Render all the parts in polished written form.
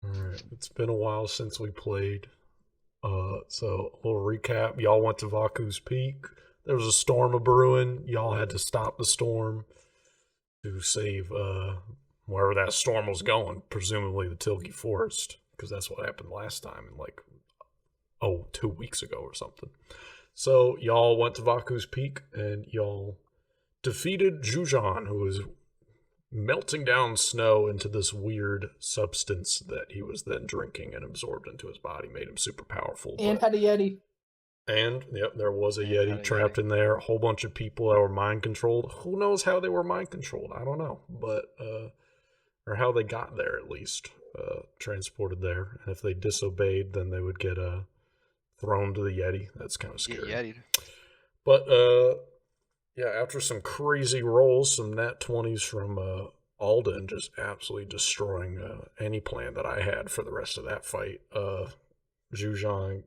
Alright, it's been a while since we played. So a little recap. Y'all went to Vaku's Peak. There was a storm a brewing. Y'all had to stop the storm to save wherever that storm was going, presumably the Tilgi Forest, because that's what happened last time in like 2 weeks ago or something. So y'all went to Vaku's Peak and y'all defeated Jujan, who was melting down snow into this weird substance that he was then drinking and absorbed into his body, made him super powerful. And had a Yeti. And yep, there was a And Yeti had a trapped Yeti. in there. A whole bunch of people that were mind controlled. Who knows how they were mind controlled? I don't know, but or how they got there at least, transported there. And if they disobeyed, then they would get thrown to the Yeti. That's kind of Get scary. Yeti'd. But yeah, after some crazy rolls, some nat 20s from Alden just absolutely destroying any plan that I had for the rest of that fight. Zhujiang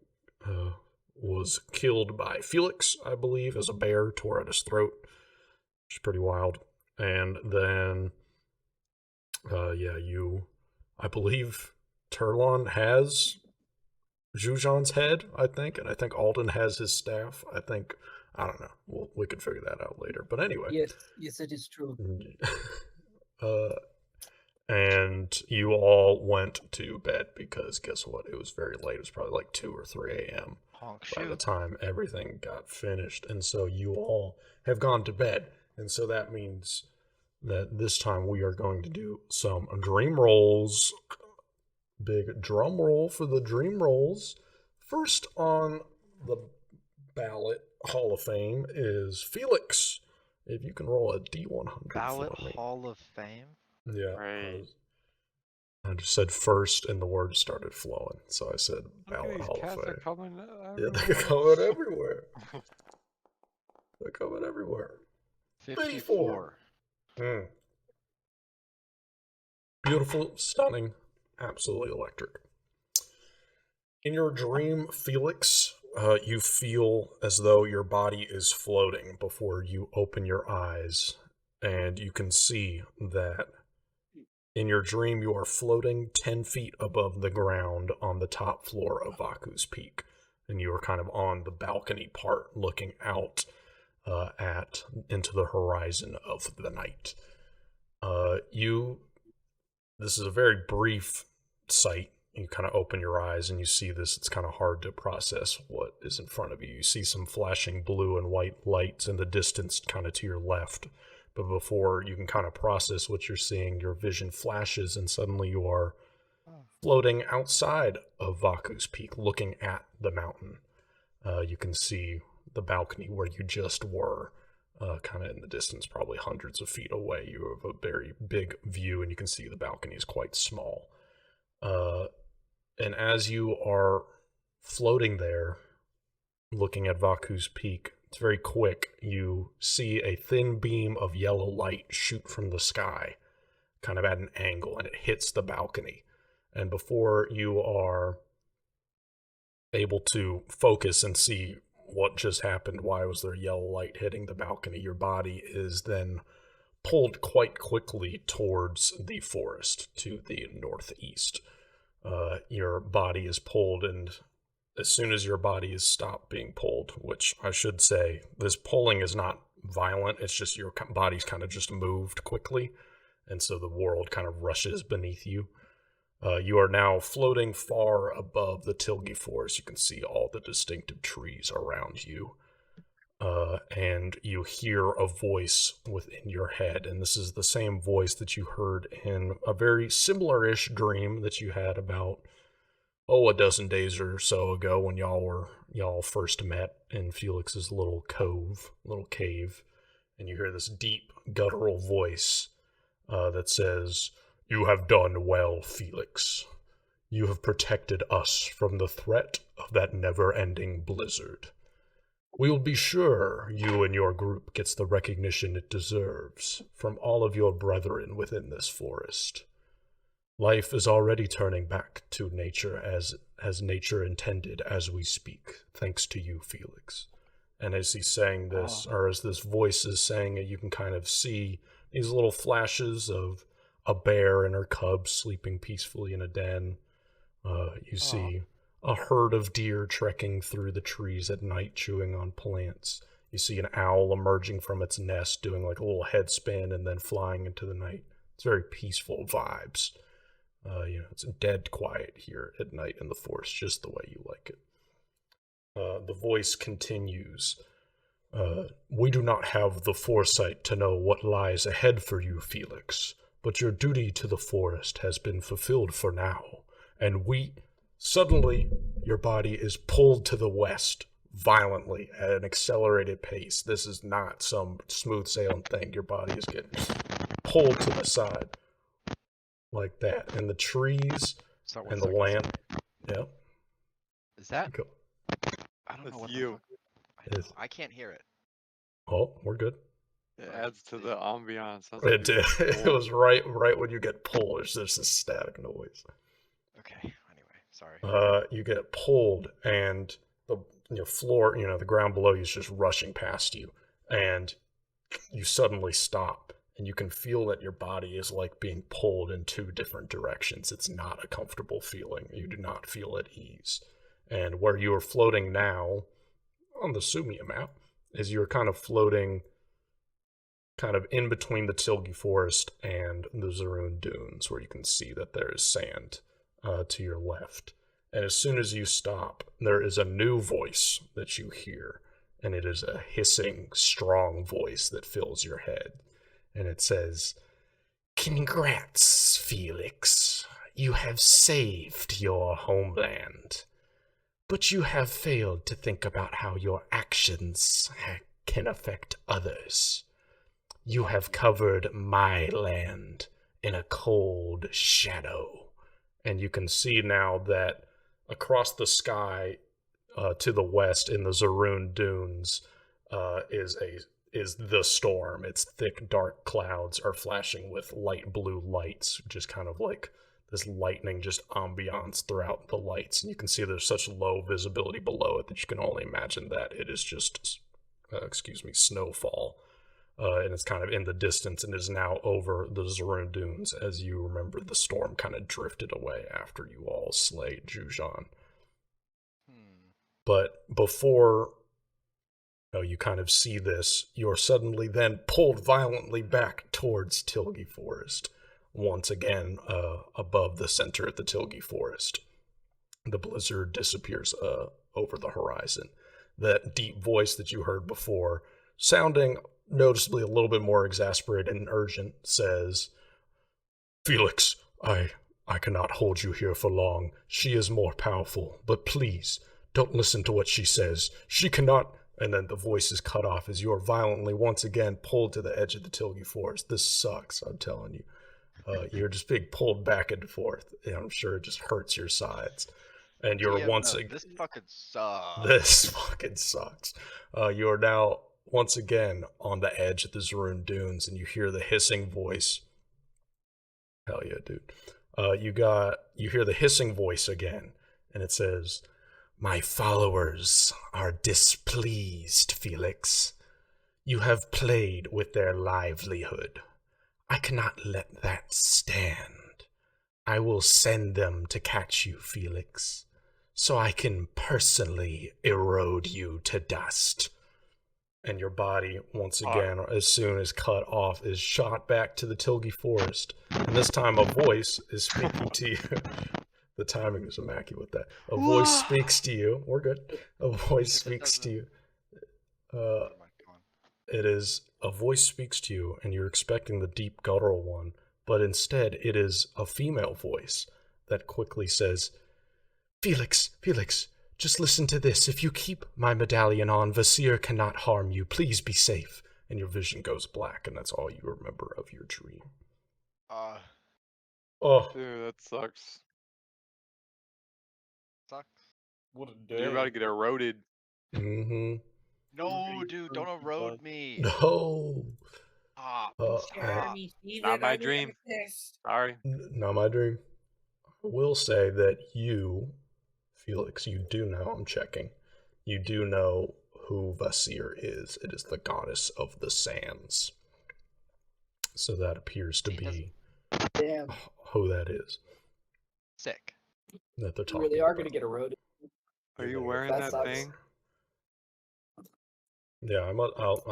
was killed by Felix, I believe, as a bear tore at his throat, which is pretty wild. And then, I believe Turlon has Zhujiang's head, I think, and I think Alden has his staff. I don't know. We could figure that out later. But anyway. Yes, it is true. uh, and you all went to bed because guess what? It was very late. It was probably like 2 or 3 a.m. Honk by the shoot. time everything got finished. And so you all have gone to bed. And so that means that this time we are going to do some dream rolls. Big drum roll for the dream rolls. First on the ballot Hall of Fame is Felix. If you can roll a D100 Ballot for me. Hall of Fame? Yeah. Right. I just said first and the words started flowing. So I said Look at ballot these Hall of cats are Fame. coming Yeah, everywhere. they're coming everywhere. They're coming everywhere. 54. Mm. Beautiful, stunning, absolutely electric. In your dream, Felix, you feel as though your body is floating before you open your eyes, and you can see that in your dream you are floating 10 feet above the ground on the top floor of Vaku's Peak, and you are kind of on the balcony part looking out into the horizon of the night. This is a very brief sight. You kind of open your eyes and you see this. It's kind of hard to process what is in front of you. You see some flashing blue and white lights in the distance, kind of to your left. But before you can kind of process what you're seeing, your vision flashes and suddenly you are floating outside of Vaku's Peak, looking at the mountain. You can see the balcony where you just were. Kind of in the distance, probably hundreds of feet away. You have a very big view, and you can see the balcony is quite small. And as you are floating there, looking at Vaku's Peak, it's very quick. You see a thin beam of yellow light shoot from the sky, kind of at an angle, and it hits the balcony. And before you are able to focus and see what just happened, why was there yellow light hitting the balcony, your body is then pulled quite quickly towards the forest to the northeast. Your body is pulled, and as soon as your body is stopped being pulled, which I should say, this pulling is not violent, it's just your body's kind of just moved quickly, and so the world kind of rushes beneath you. You are now floating far above the Tilgi Forest. You can see all the distinctive trees around you. And you hear a voice within your head. And this is the same voice that you heard in a very similar-ish dream that you had about, a dozen days or so ago when y'all first met in Felix's little cave. And you hear this deep, guttural voice that says, "You have done well, Felix. You have protected us from the threat of that never-ending blizzard. We will be sure you and your group gets the recognition it deserves from all of your brethren within this forest. Life is already turning back to nature as nature intended as we speak, thanks to you, Felix." And as he's saying this, or as this voice is saying it, you can kind of see these little flashes of a bear and her cubs sleeping peacefully in a den, You see a herd of deer trekking through the trees at night, chewing on plants. You see an owl emerging from its nest, doing like a little head spin and then flying into the night. It's very peaceful vibes. It's dead quiet here at night in the forest, just the way you like it. The voice continues. We do not have the foresight to know what lies ahead for you, Felix, but your duty to the forest has been fulfilled for now, and suddenly, your body is pulled to the west violently at an accelerated pace. This is not some smooth sailing thing. Your body is getting pulled to the side like that, and the trees So and the land. Yeah. Is that? Go. I don't know That's what you. The fuck. I can't hear it. Oh, we're good. It adds to the ambiance. Sounds It like did. you're It was right when you get pulled. There's just a static noise. Okay. Anyway, sorry. You get pulled, and the floor, the ground below you is just rushing past you, and you suddenly stop, and you can feel that your body is like being pulled in two different directions. It's not a comfortable feeling. You do not feel at ease. And where you are floating now on the Sumia map is you're kind of floating kind of in between the Tilgi Forest and the Zaroon Dunes, where you can see that there is sand to your left. And as soon as you stop, there is a new voice that you hear, and it is a hissing, strong voice that fills your head. And it says, "Congrats, Felix. You have saved your homeland. But you have failed to think about how your actions can affect others. You have covered my land in a cold shadow." And you can see now that across the sky to the west in the Zaroon Dunes is the storm. Its thick, dark clouds are flashing with light blue lights, just kind of like this lightning just ambiance throughout the lights. And you can see there's such low visibility below it that you can only imagine that it is just, snowfall. And it's kind of in the distance and is now over the Zaroon Dunes. As you remember, the storm kind of drifted away after you all slayed Jujan. But before you kind of see this, you're suddenly then pulled violently back towards Tilgi Forest. Once again, above the center of the Tilgi Forest. The blizzard disappears over the horizon. That deep voice that you heard before, sounding noticeably a little bit more exasperated and urgent, says, "Felix, I cannot hold you here for long. She is more powerful, but please, don't listen to what she says. She cannot..." And then the voice is cut off as you are violently once again pulled to the edge of the Tilgi Forest. This sucks, I'm telling you. You're just being pulled back and forth, and I'm sure it just hurts your sides. And you're once again... This fucking sucks. This fucking sucks. You are now once again on the edge of the Zaroon Dunes, and you hear the hissing voice. Hell yeah, dude. You hear the hissing voice again, and it says, "My followers are displeased, Felix. You have played with their livelihood. I cannot let that stand. I will send them to catch you, Felix, so I can personally erode you to dust." And your body, once again, as soon as cut off, is shot back to the Tilgi Forest. And this time a voice is speaking to you. The timing is immaculate with that. A voice speaks to you. We're good. A voice speaks to you. A voice speaks to you, and you're expecting the deep guttural one, but instead it is a female voice that quickly says, Felix, just listen to this. If you keep my medallion on, Vasir cannot harm you. Please be safe." And your vision goes black, and that's all you remember of your dream. Oh, Dude, that sucks. Sucks. What a day. You're about to get eroded. mm-hmm. No, dude, don't erode me. No. Not my dream. Sorry. Not my dream. I will say that you, Felix, you do know, I'm checking, you do know who Vasir is. It is the goddess of the sands. So that appears to be Damn. who that is. Sick. that they're You talking really are about. going to get eroded. Are you Even if wearing that that sucks. thing? Yeah, I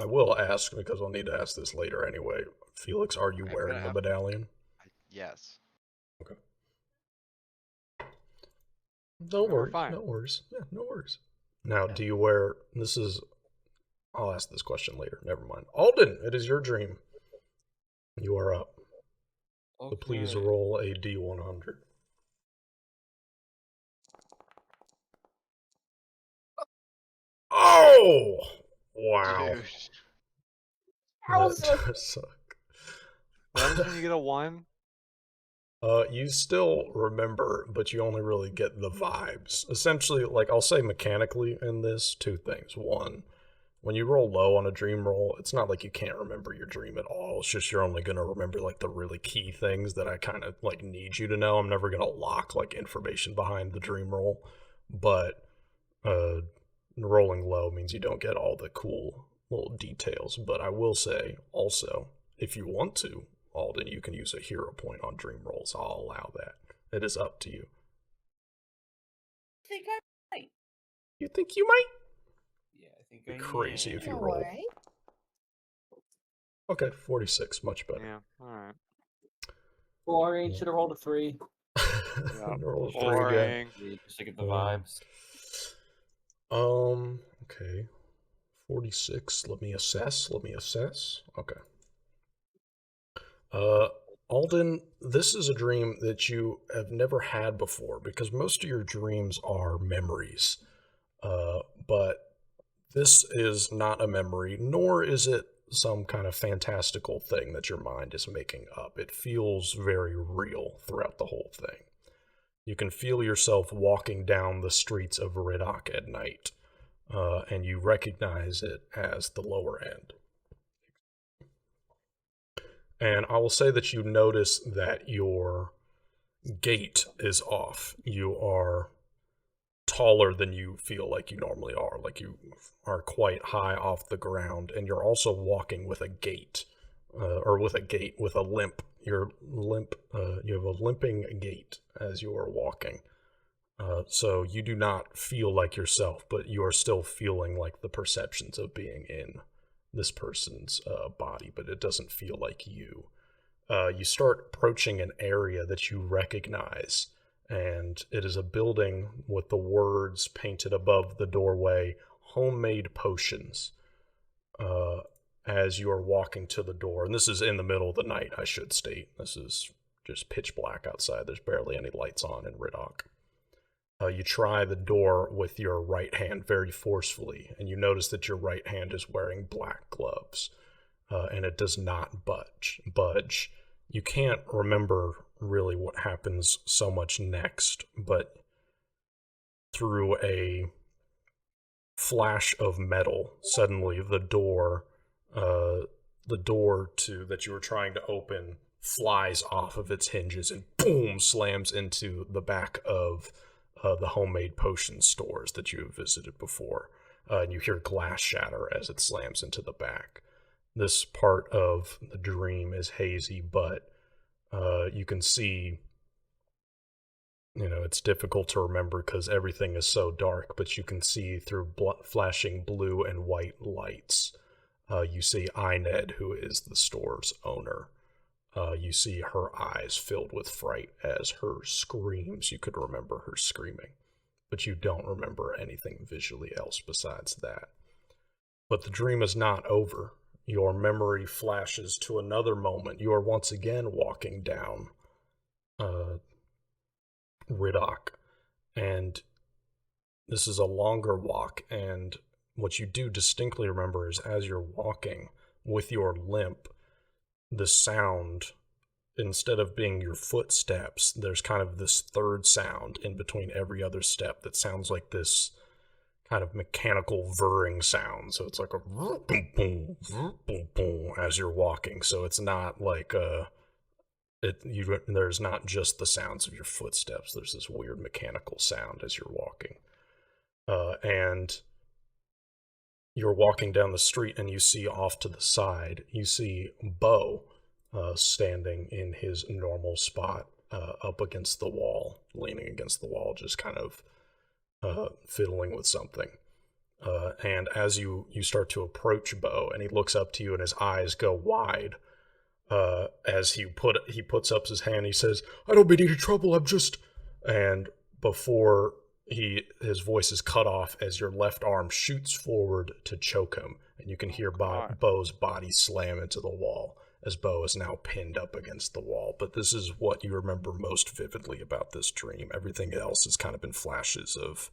will ask because I'll need to ask this later anyway. Felix, are you I'm wearing gonna the have- medallion? Yes. Okay. No We're worries. fine. No worries. Yeah, no worries. Now, do you wear? I'll ask this question later. Never mind. Alden, it is your dream. You are up. So please Okay. roll a D100. Oh! Wow. Dude. That does suck. What happens when you get a 1? You still remember, but you only really get the vibes. Essentially, like I'll say mechanically in this, two things. One, when you roll low on a dream roll, it's not like you can't remember your dream at all. It's just you're only gonna remember like the really key things that I kind of like need you to know. I'm never gonna lock like information behind the dream roll, but rolling low means you don't get all the cool little details. But I will say also, if you want to, Alden, you can use a hero point on dream rolls. I'll allow that. It is up to you. I think I might. You think you might? Yeah, I think Be I crazy if you All roll. right. Okay, 46, much better. Yeah, alright. Boring. Should have rolled a 3. Roll a 3 again. Boring. just to get the vibes. Okay. 46. Let me assess. Okay. Alden, this is a dream that you have never had before because most of your dreams are memories. But this is not a memory, nor is it some kind of fantastical thing that your mind is making up. It feels very real throughout the whole thing. You can feel yourself walking down the streets of Riddock at night, and you recognize it as the lower end. And I will say that you notice that your gait is off. You are taller than you feel like you normally are. Like you are quite high off the ground, and you're also walking with a gait, with a limp. You have a limping gait as you are walking. So you do not feel like yourself, but you are still feeling like the perceptions of being in this person's body, but it doesn't feel like you. You start approaching an area that you recognize, and it is a building with the words painted above the doorway, homemade potions, as you are walking to the door. And this is in the middle of the night, I should state. This is just pitch black outside. There's barely any lights on in Riddock. You try the door with your right hand very forcefully, and you notice that your right hand is wearing black gloves, and it does not budge. You can't remember really what happens so much next, but through a flash of metal, suddenly the door that you were trying to open flies off of its hinges and boom, slams into the back of the homemade potion stores that you have visited before. And you hear glass shatter as it slams into the back. This part of the dream is hazy, but you can see, it's difficult to remember because everything is so dark, but you can see through flashing blue and white lights. You see Ined, who is the store's owner. You see her eyes filled with fright as her screams. You could remember her screaming, but you don't remember anything visually else besides that. But the dream is not over. Your memory flashes to another moment. You are once again walking down Riddock, and this is a longer walk, and what you do distinctly remember is as you're walking with your limp, the sound, instead of being your footsteps, there's kind of this third sound in between every other step that sounds like this kind of mechanical whirring sound. So it's like a boom, boom, boom, boom as you're walking. So it's not like there's not just the sounds of your footsteps. There's this weird mechanical sound as you're walking. And you're walking down the street and you see off to the side, you see Bo standing in his normal spot. up against the wall, leaning against the wall, just kind of fiddling with something. And as you start to approach Bo, and he looks up to you, and his eyes go wide. As he puts up his hand, he says, "I don't mean any trouble. I'm just..." And before his voice is cut off, as your left arm shoots forward to choke him, and you can hear Bo's body slam into the wall as Bo is now pinned up against the wall. But this is what you remember most vividly about this dream. Everything else has kind of been flashes of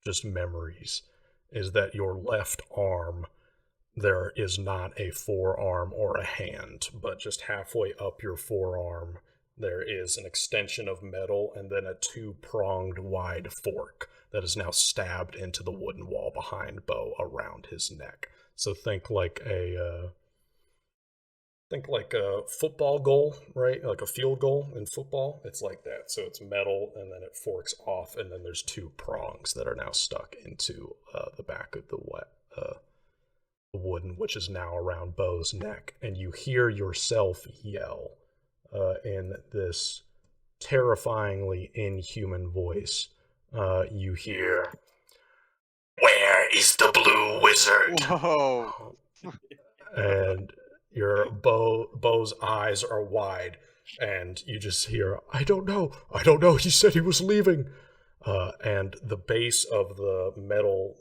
just memories. Is that your left arm, there is not a forearm or a hand, but just halfway up your forearm, there is an extension of metal and then a two-pronged wide fork that is now stabbed into the wooden wall behind Bo around his neck. So think like a football goal, right? Like a field goal in football. It's like that. So it's metal, and then it forks off, and then there's two prongs that are now stuck into the back of the wooden, which is now around Bo's neck. And you hear yourself yell in this terrifyingly inhuman voice. You hear, "Where is the blue wizard?" Whoa. And your Bo's eyes are wide, and you just hear, I don't know, he said he was leaving. And the base of the metal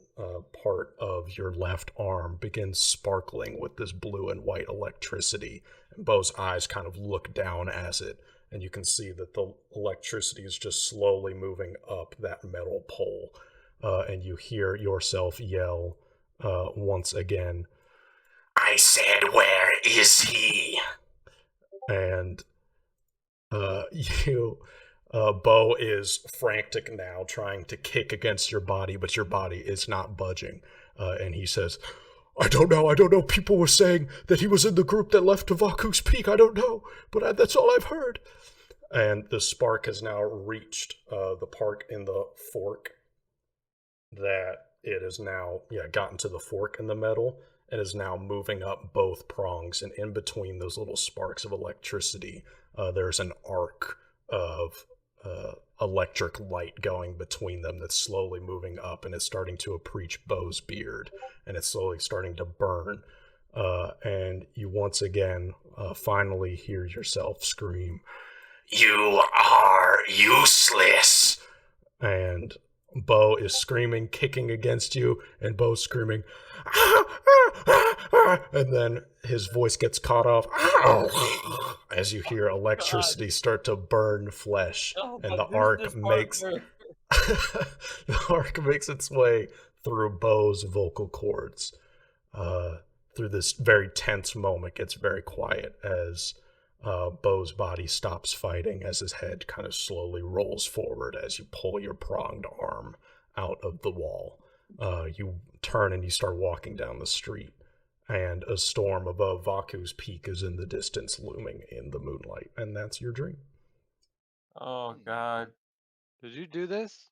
part of your left arm begins sparkling with this blue and white electricity, and Bo's eyes kind of look down as it, and you can see that the electricity is just slowly moving up that metal pole, and you hear yourself yell once again, "I said, where is he?" And Bo is frantic now, trying to kick against your body, but your body is not budging. And he says, I don't know. People were saying that he was in the group that left to Vaku's Peak. I don't know, but that's all I've heard. And the spark has now reached the part in the fork that it is now, gotten to the fork in the metal, and is now moving up both prongs. And in between those little sparks of electricity, there's an arc of electric light going between them that's slowly moving up, and it's starting to approach Bo's beard, and it's slowly starting to burn. And you once again finally hear yourself scream, "You are useless!" And Bo is screaming, kicking against you, and Bo's screaming, and then his voice gets caught off as you hear electricity start to burn flesh, and the arc makes its way through Bo's vocal cords. Through this very tense moment, gets very quiet as Bo's body stops fighting, as his head kind of slowly rolls forward as you pull your pronged arm out of the wall. You turn and you start walking down the street, and a storm above Vaku's Peak is in the distance, looming in the moonlight, and that's your dream. Oh God. Did you do this?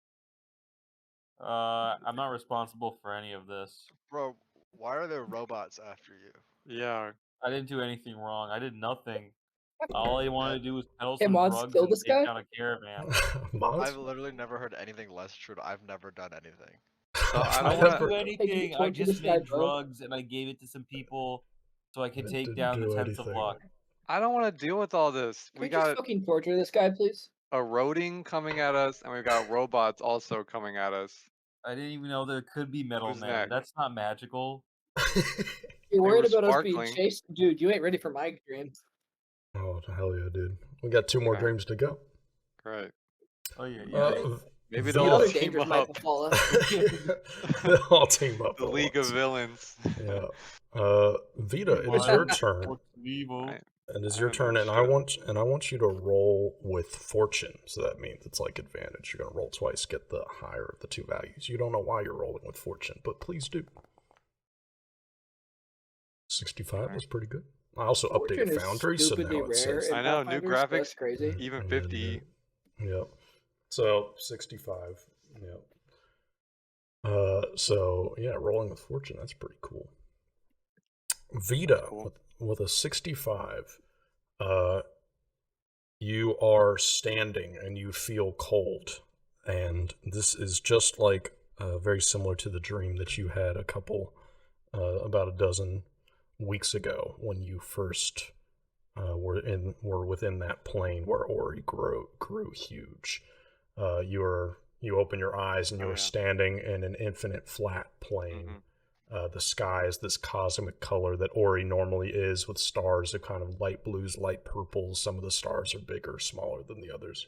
I'm not responsible for any of this. Bro, why are there robots after you? Yeah. I didn't do anything wrong. I did nothing. All I wanted to do was peddle Hey, some Mods, drugs kill and this take guy? down a caravan. I've literally never heard anything less true. I've never done anything. So I I don't didn't wanna- do anything. I torture just this guy, made bro. drugs and I gave it to some people so I could take down the Tents of Luck. I don't want to deal with all this. Can We we just got fucking torture this guy, please? eroding coming at us, and we've got robots also coming at us. I didn't even know there could be metal Who's men. next? That's not magical. You're worried were about us being sparkling. chased? Dude, you ain't ready for my dream. Oh, hell yeah, dude. We got 2 more Okay. dreams to go. Right. Oh yeah, Maybe The they'll The all other team dangers might up. befall us. They'll all team up. The at League of once. Villains. Yeah. Vita, it is your turn. Evil. Right. And it's I your don't turn, know and I want you to roll with fortune. So that means it's like advantage. You're gonna roll twice, get the higher of the 2 values. You don't know why you're rolling with fortune, but please do. 65 was pretty good. I also Fortune updated is Foundry, so stupidly now it rare says in I know, new Pathfinder, so that's graphics. crazy. Even Yeah, 50. Yep. So 65. Yep. So yeah, rolling with fortune, that's pretty cool. Vita Cool. with a 65. You are standing and you feel cold. And this is just like very similar to the dream that you had about a dozen weeks ago when you first were within that plane where Ori grew huge. You open your eyes and you are standing in an infinite flat plane. The sky is this cosmic color that Ori normally is, with stars of kind of light blues, light purples. Some of the stars are bigger, smaller than the others.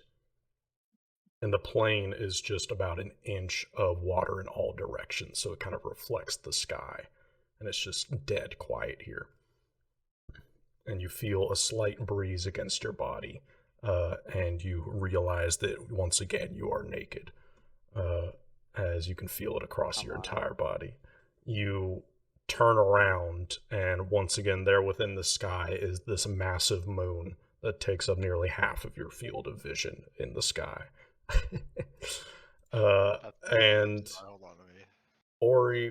And the plane is just about an inch of water in all directions, so it kind of reflects the sky. And it's just dead quiet here. And you feel a slight breeze against your body, and you realize that once again you are naked, as you can feel it across your entire body. You turn around, and once again there within the sky is this massive moon that takes up nearly half of your field of vision in the sky. And Ori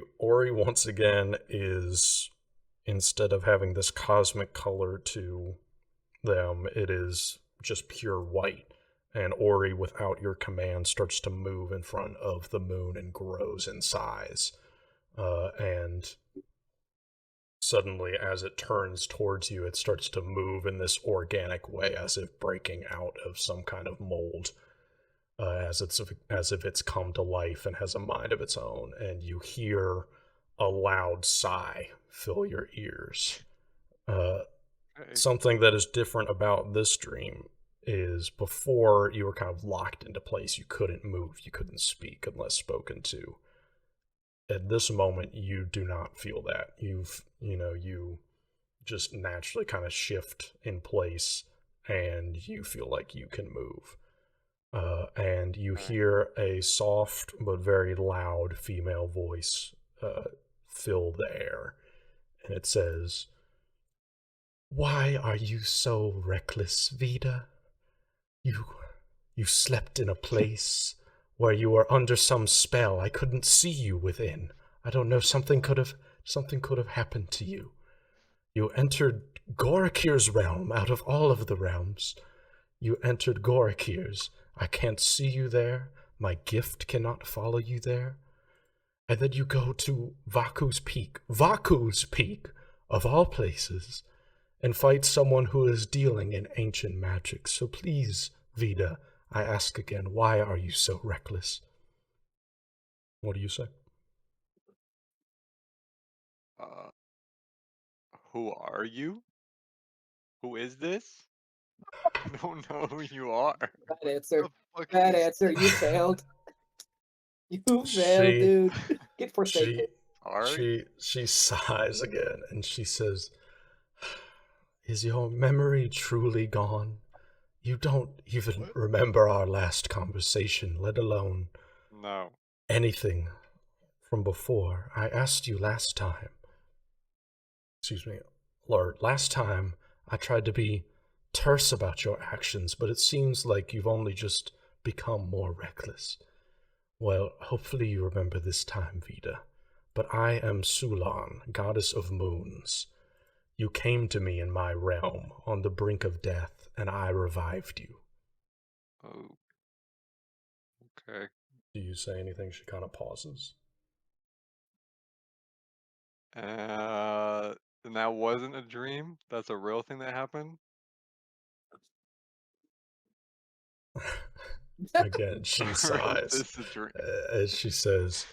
once again is, instead of having this cosmic color to them, it is just pure white. And Ori, without your command, starts to move in front of the moon and grows in size. And suddenly, as it turns towards you, it starts to move in this organic way, as if breaking out of some kind of mold, as if it's come to life and has a mind of its own. And you hear a loud sigh fill your ears. Something that is different about this dream is, before you were kind of locked into place, you couldn't move, you couldn't speak unless spoken to. At this moment, you do not feel that. You just naturally kind of shift in place, and you feel like you can move. And you hear a soft but very loud female voice fill the air, and it says, "Why are you so reckless, Vida? You slept in a place where you were under some spell. I couldn't see you within. I don't know, something could have happened to you. You entered Gorakir's realm out of all of the realms. You entered Gorakir's. I can't see you there. My gift cannot follow you there. And then you go to Vaku's Peak, of all places, and fight someone who is dealing in ancient magic. So please, Vida, I ask again, why are you so reckless?" What do you say? Who are you? Who is this? I don't know who you are. Bad answer. Bad answer. You failed. You failed, She- dude. Get forsaken. Sorry? She sighs again, and she says, "Is your memory truly gone? You don't even remember our last conversation, let alone No. anything from before. I asked you last time. Excuse me, Lord. Last time I tried to be terse about your actions, but it seems like you've only just become more reckless. Well, hopefully you remember this time, Vida. But I am Sulan, goddess of moons. You came to me in my realm, on the brink of death, and I revived you." Oh. Okay. Do you say anything? She kind of pauses. And that wasn't a dream? That's a real thing that happened? Again, she Or is sighs this a dream? as she says,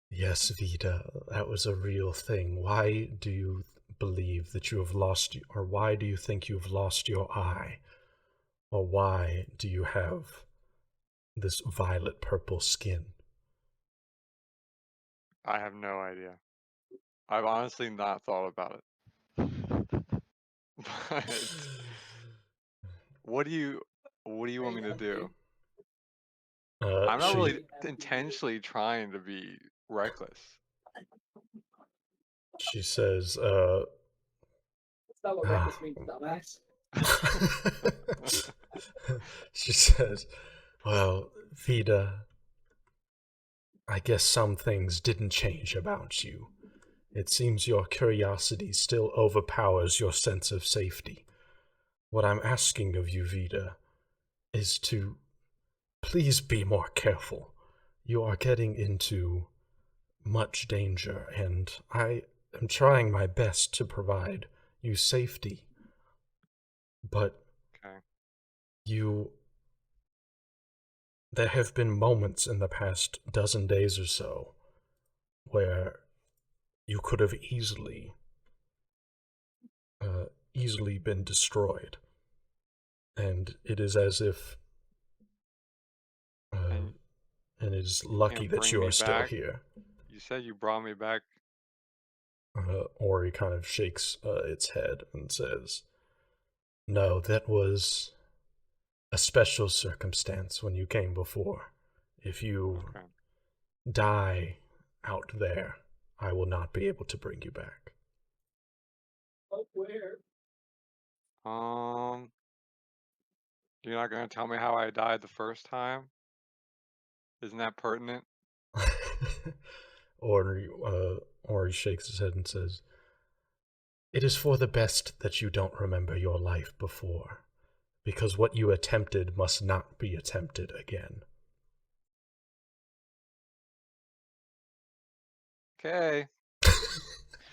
"Yes, Vida, that was a real thing. Why do you believe that you have lost, or why do you think you've lost your eye? Or why do you have this violet purple skin?" I have no idea. I've honestly not thought about it. But what do you want me to do? I'm not She really intentionally trying to be reckless. says, That's not what reckless means, dumbass. she says, "Well, Vida, I guess some things didn't change about you. It seems your curiosity still overpowers your sense of safety. what I'm asking of you, Vida, is to please be more careful. You are getting into much danger, and I am trying my best to provide you safety. But Okay. there have been moments in the past dozen days or so where you could have easily been destroyed. And it is as if, And and it is you lucky can't that bring you me are still back? here. You said you brought me back. Ori kind of shakes its head and says, "No, that was a special circumstance when you came before. If you Okay. die out there, I will not be able to bring you back." Oh, where? You're not gonna tell me how I died the first time? Isn't that pertinent? Ori shakes his head and says, "It is for the best that you don't remember your life before, because what you attempted must not be attempted again." Okay.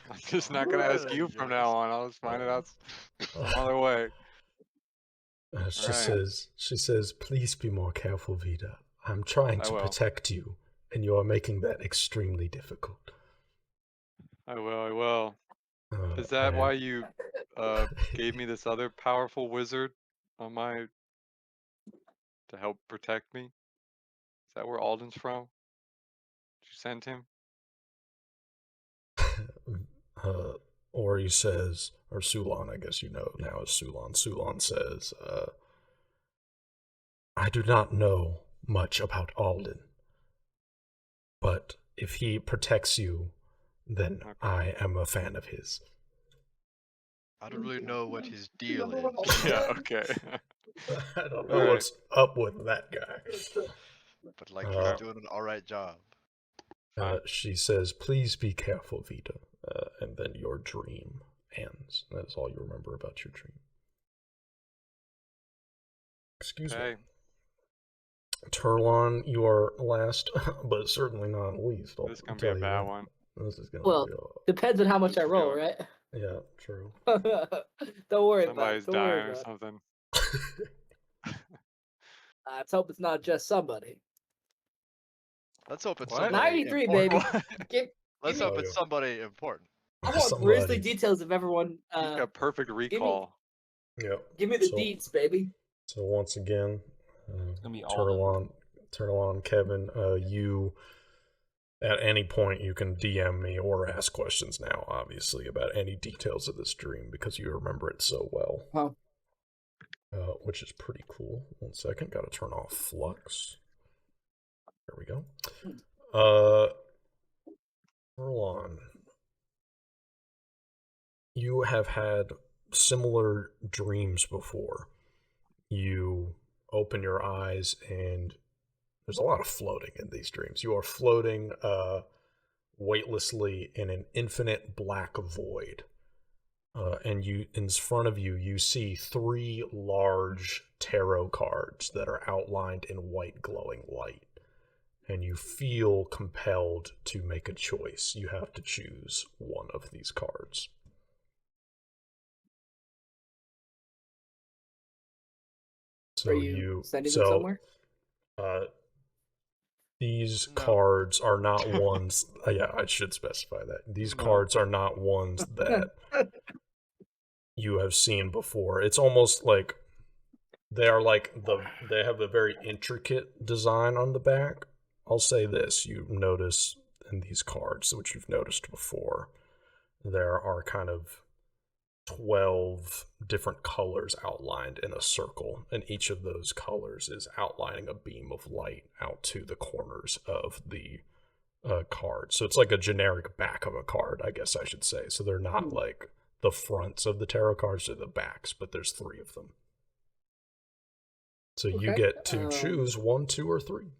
I'm just not gonna ask you from now on. I'll just find it out some other way. Alright. She says, "Please be more careful, Vida. I'm trying I to will. protect you, and you are making that extremely difficult." I will. Is that why you gave me this other powerful wizard on my to help protect me? Is that where Alden's from? Did you send him? Ori says, or Sulan, I guess you know now is Sulan. Sulan says, "I do not know much about Alden, but if he protects you, then Okay. I am a fan of his." I don't really know what his deal is, Yeah, okay. I don't know Alright. what's up with that guy. but like Uh, he's doing an alright job. Fine. She says, "Please be careful, Vida," and then your dream ends. That is all you remember about your dream. Excuse Okay. me. Turlon, you are last, but certainly not least. This is gonna be a bad one. This is gonna Well, be depends on how much I Let's roll, go. right? yeah, true. Don't worry Somebody's about it. Don't worry dying or about it. something. Let's hope it's not just somebody. Let's hope it's What? somebody 93, important. baby. Give Let's me- hope it's somebody important. I want grisly details of everyone. He's got perfect recall. Yep. Give me the deets, baby. So once again, gonna be Alden. Turlon, Kevin, you at any point you can DM me or ask questions now, obviously, about any details of this dream because you remember it so well. Huh. Which is pretty cool. 1 second, gotta turn off Flux. There we go. Turlon, you have had similar dreams before. You open your eyes and there's a lot of floating in these dreams. You are floating weightlessly in an infinite black void. And you, in front of you, you see 3 large tarot cards that are outlined in white glowing light. And you feel compelled to make a choice. You have to choose one of these cards. So Are you sending them somewhere? These No. cards are not ones. Yeah, I should specify that. These cards are not ones that you have seen before. It's almost like they are they have a very intricate design on the back. I'll say this: you notice in these cards, which you've noticed before, there are kind of 12 different colors outlined in a circle, and each of those colors is outlining a beam of light out to the corners of the card. So it's like a generic back of a card, I guess I should say. So they're not like the fronts of the tarot cards, they're the backs, but there's 3 of them. So you get to choose 1, 2, or 3.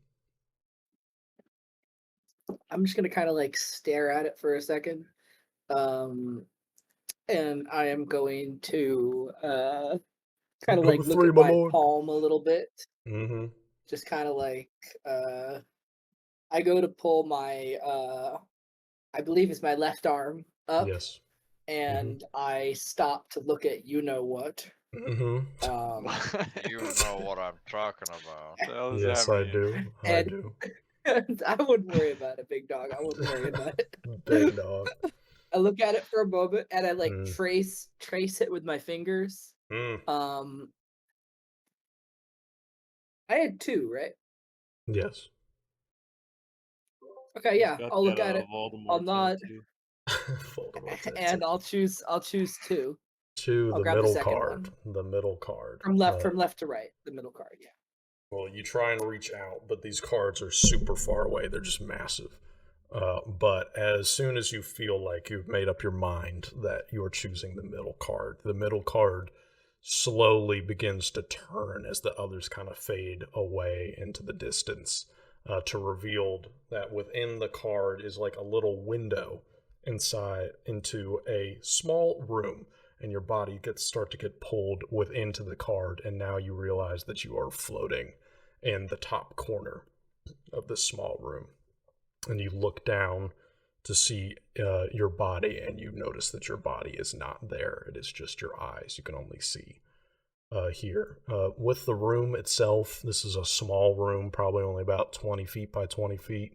I'm just gonna kind of like stare at it for a second. And I am going to Kind of Number like look 3, at my my lord. palm a little bit. Mm-hmm. Just kind of like I go to pull my I believe it's my left arm up, Yes. and I stop to look at you know what. Mm-hmm. You know what I'm talking about. The hell does Yes, that I mean? do. I And do. I wouldn't worry about it, big dog. I wouldn't worry about it. Big dog. I look at it for a moment and I like Mm. trace it with my fingers. Mm. I had 2, right? Yes. Okay, He's yeah. got I'll look that, at it. Voldemort I'll nod, tattoo. Voldemort and tattoo. I'll choose 2. 2, I'll the grab the middle second card. one. The middle card. From left to right, the middle card, yeah. Well, you try and reach out, but these cards are super far away. They're just massive. But as soon as you feel like you've made up your mind that you're choosing the middle card slowly begins to turn as the others kind of fade away into the distance, to reveal that within the card is like a little window inside into a small room, and your body start to get pulled into the card, and now you realize that you are floating in the top corner of this small room. And you look down to see your body, and you notice that your body is not there. It is just your eyes. You can only see here. With the room itself, this is a small room, probably only about 20 feet by 20 feet.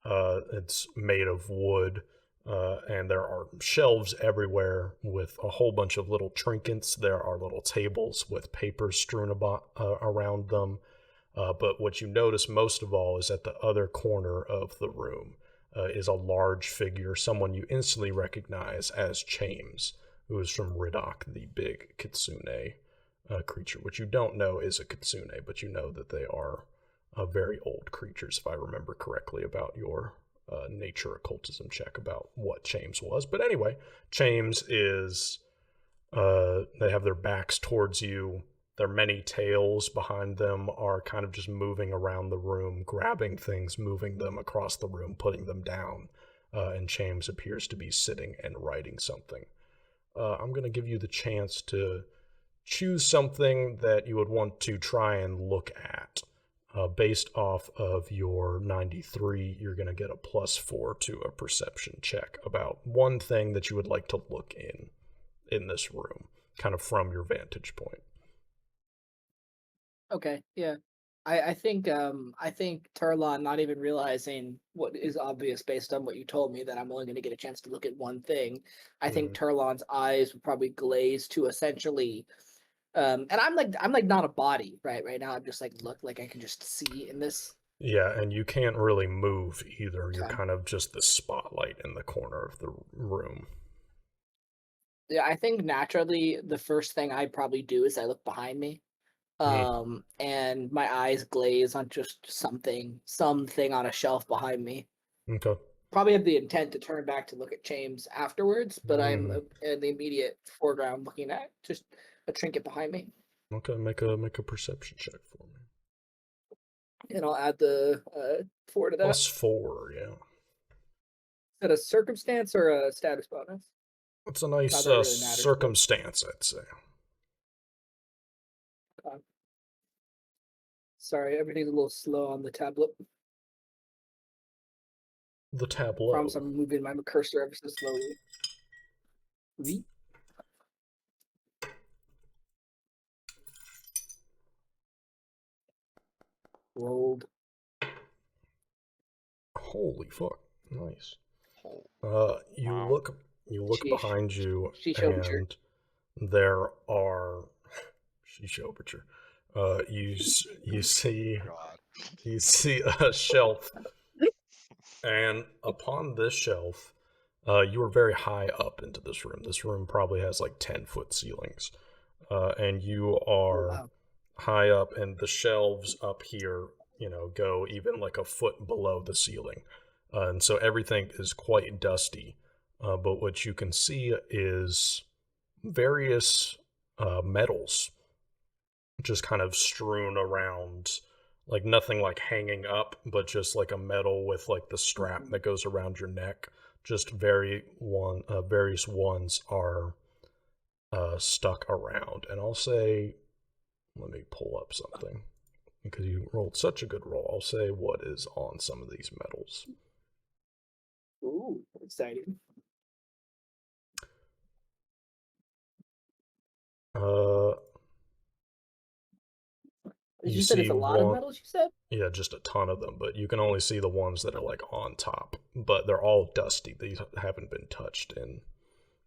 It's made of wood, and there are shelves everywhere with a whole bunch of little trinkets. There are little tables with papers strewn around them. But what you notice most of all is at the other corner of the room is a large figure, someone you instantly recognize as James, who is from Riddock, the big kitsune creature, which you don't know is a kitsune, but you know that they are very old creatures, if I remember correctly about your nature occultism check about what James was. But anyway, James is, they have their backs towards you. Their many tails behind them are kind of just moving around the room, grabbing things, moving them across the room, putting them down. And James appears to be sitting and writing something. I'm going to give you the chance to choose something that you would want to try and look at. Based off of your 93, you're going to get a +4 to a perception check about one thing that you would like to look in this room, kind of from your vantage point. Okay, yeah. I think Turlon, not even realizing what is obvious based on what you told me, that I'm only going to get a chance to look at one thing. I think Turlon's eyes would probably glaze to essentially, and I'm like not a body right now. I'm just like like I can just see in this. Yeah, and you can't really move either. Okay. You're kind of just the spotlight in the corner of the room. Yeah, I think naturally the first thing I'd probably do is I look behind me. And my eyes glaze on just something on a shelf behind me. Okay. Probably have the intent to turn back to look at James afterwards, but I'm in the immediate foreground looking at just a trinket behind me. Okay, make a perception check for me. And I'll add the 4 to that. +4, yeah. Is that a circumstance or a status bonus? It's a nice really circumstance, I'd say. Sorry, everything's a little slow on the tablet. The tableau. Promise I'm moving my cursor ever so slowly. V. Rolled. Holy fuck! Nice. You Wow. look Sheesh. behind you, Sheesh overture. and there are sheesh overture. You see God. you see a shelf, and upon this shelf, you are very high up into this room. This room probably has like 10-foot ceilings, and you are high up, and the shelves up here, go even like a foot below the ceiling. And so everything is quite dusty. But what you can see is various metals just kind of strewn around, like nothing like hanging up, but just like a metal with like the strap that goes around your neck. Just various ones are stuck around. And I'll say let me pull up something. Because you rolled such a good roll, I'll say what is on some of these medals. Ooh, exciting. You said it's a lot of medals, you said? Yeah, just a ton of them, but you can only see the ones that are like on top. But they're all dusty. These haven't been touched in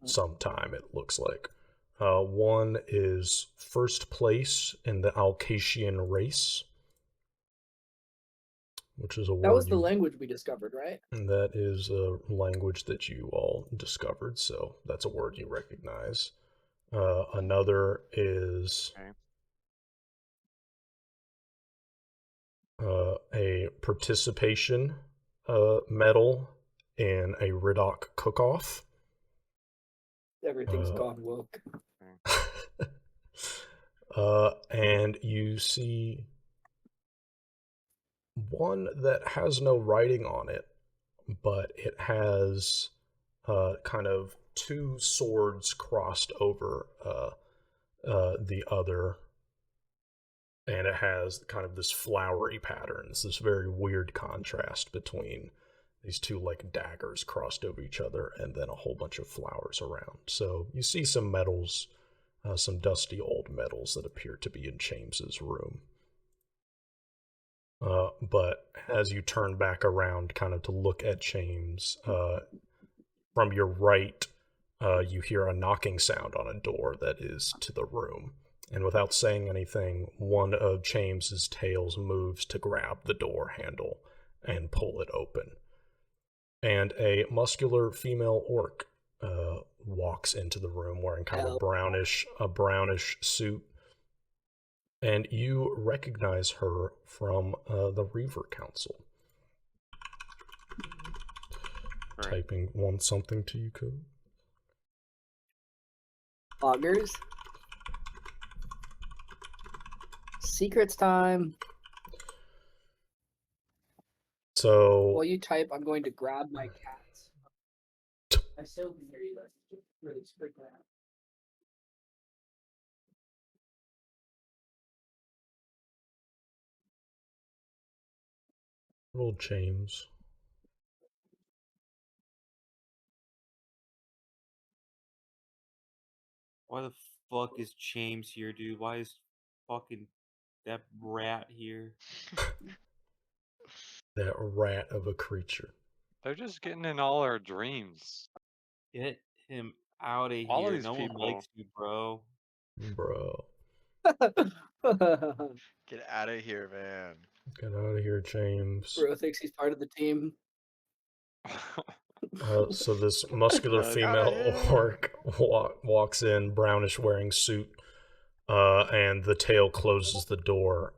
some time, it looks like. One is first place in the Alcatian race, which is a word. That was the language we discovered, right? And that is a language that you all discovered, so that's a word you recognize. Another is a participation medal in a Riddock cook-off. Everything's gone woke. And you see one that has no writing on it, but it has kind of two swords crossed over the other, and it has kind of this flowery patterns, this very weird contrast between these two like daggers crossed over each other and then a whole bunch of flowers around. So you see some medals, some dusty old medals that appear to be in James's room. But as you turn back around kind of to look at James, from your right, you hear a knocking sound on a door that is to the room. And without saying anything, one of James's tails moves to grab the door handle and pull it open. And a muscular female orc walks into the room wearing kind of a brownish suit. And you recognize her from the Reaver Council. Right. Typing one something to you, code. Augers. Secrets time. So while you type, I'm going to grab my cats. I still can hear you. That's really freaking out. roll James. Why the fuck is James here, dude? Why is fucking that rat here? That rat of a creature. They're just getting in all our dreams. Get him out of All of here. these No people. one likes you, bro. Bro. Get out of here, man. Get out of here, James. Bro thinks he's part of the team. So this muscular female orc walks in, brownish wearing suit, and the tail closes the door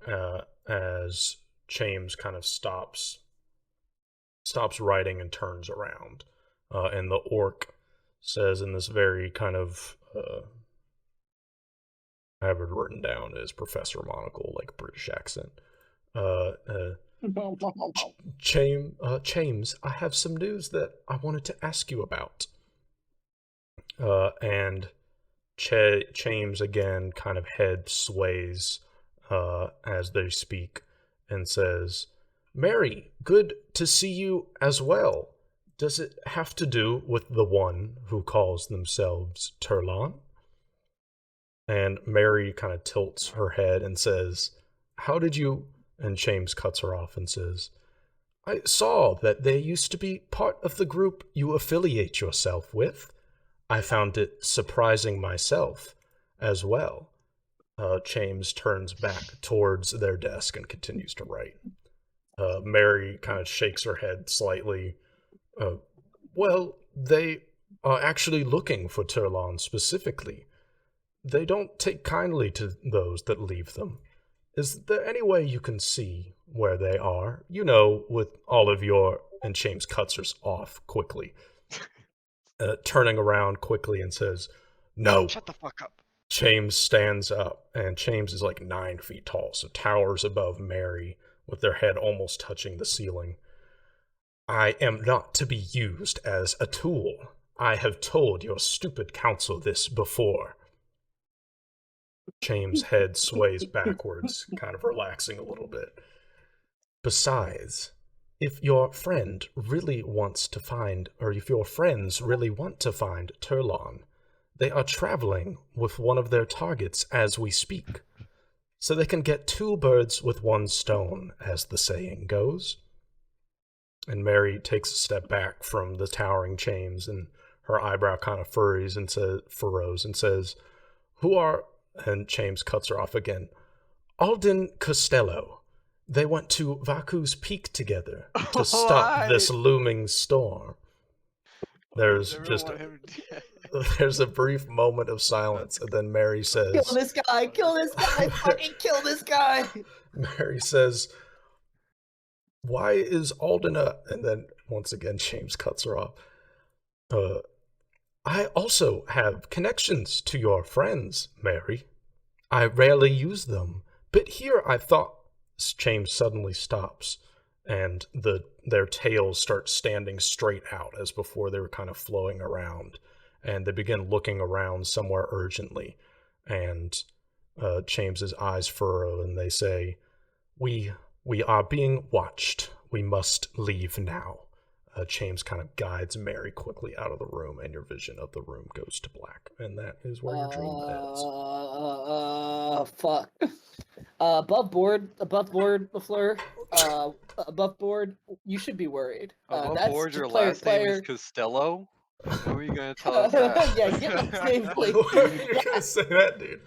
as James kind of stops writing and turns around. And the orc says in this very kind of, I have it written down as Professor Monocle, like British accent. James, I have some news that I wanted to ask you about. And James again kind of head sways as they speak and says, Mary, good to see you as well. Does it have to do with the one who calls themselves Turlan? And Mary kind of tilts her head and says, how did you... And James cuts her off and says, I saw that they used to be part of the group you affiliate yourself with. I found it surprising myself as well. James turns back towards their desk and continues to write. Mary kind of shakes her head slightly. Well, they are actually looking for Turlan specifically. They don't take kindly to those that leave them. Is there any way you can see where they are? You know, with all of your... And James cuts her off quickly. Turning around quickly and says, no. Shut the fuck up. James stands up, and James is like 9 feet tall, so towers above Mary, with their head almost touching the ceiling. I am not to be used as a tool. I have told your stupid council this before. James' head sways backwards, kind of relaxing a little bit. Besides, if your friend really wants to find, or if your friends really want to find Turlon, they are traveling with one of their targets as we speak. So they can get two birds with one stone, as the saying goes. And Mary takes a step back from the towering chains, and her eyebrow kind of furrows and says, "Who are?" And James cuts her off again. "Alden Costello. They went to Vaku's Peak together to stop this looming storm." There's Never just want him dead. there's a brief moment of silence, and then Mary Kill says, this guy! Kill this guy! Fucking kill this guy! Mary says, "Why is Alden a..." And then once again, James cuts her off. "I also have connections to your friends, Mary. I rarely use them, but here I thought..." James suddenly stops, and their tails start standing straight out, as before they were kind of flowing around, and they begin looking around somewhere urgently, and James's eyes furrow, and they say, We are being watched. We must leave now." James kind of guides Mary quickly out of the room, and your vision of the room goes to black, and that is where your dream ends. Fuck. Above board, Lafleur. Above board, you should be worried. Above That's board, just your player last name is player. Costello? When were you gonna tell us that? Yeah, get my name, please. Why are you gonna say that, dude?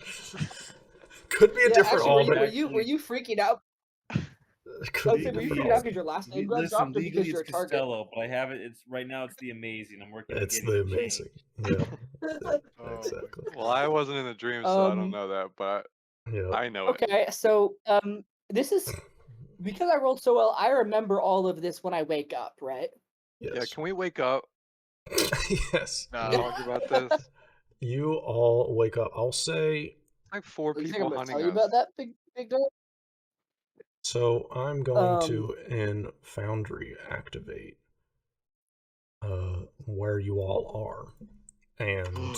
Could be a Yeah, different actually, Alden. were you freaking out? Could I be was a saying, were you different freaking out Alden. because your last name got Listen, dropped, or because legally you're it's a target? Costello, but I have it. It's right now. It's the amazing. I'm working on It's getting the it amazing. changed. Yeah, Oh, exactly. Well, I wasn't in the dream, so I don't know that, but Yeah. I know it. Okay, so this is because I rolled so well. I remember all of this when I wake up, right? Yeah, Yes. can we wake up Yes. and no. talk about this? You all wake up. I'll say, Like 4 You think people I'm gonna hunting tell you us. about that, big dog? so I'm going to, in Foundry, activate where you all are. And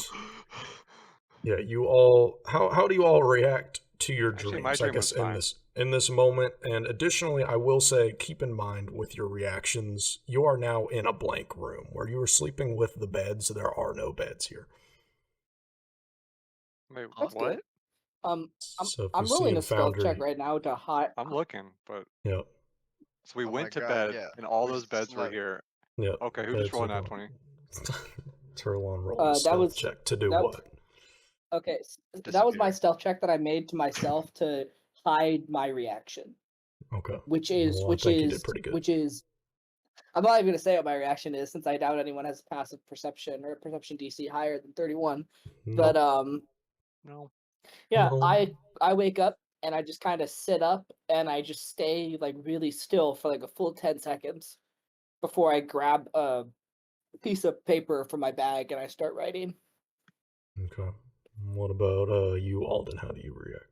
yeah, you all, how do you all react to your Actually, dreams? my I dream guess was fine. in this moment. And additionally, I will say, keep in mind with your reactions, you are now in a blank room where you are sleeping with the beds. There are no beds here. Wait, That's what? good. I'm So if you I'm see rolling in a stealth check Foundry, right now to hide. I'm looking, but yep, so we Oh went my to God, bed yeah. and all We those beds were slept. here. yep. Okay, who just Beds rolled are that gone. 20? Turlon roll a That stealth was check to do that- what? Okay, that was my Disappear. stealth check that I made to myself to hide my reaction, Okay. which is Well, I think you did pretty good. I'm not even gonna say what my reaction is since I doubt anyone has passive perception or perception DC higher than 31. But No. yeah, No. I wake up and I just kind of sit up and I just stay like really still for like a full 10 seconds before I grab a piece of paper from my bag and I start writing. Okay. What about you, Alden? How do you react?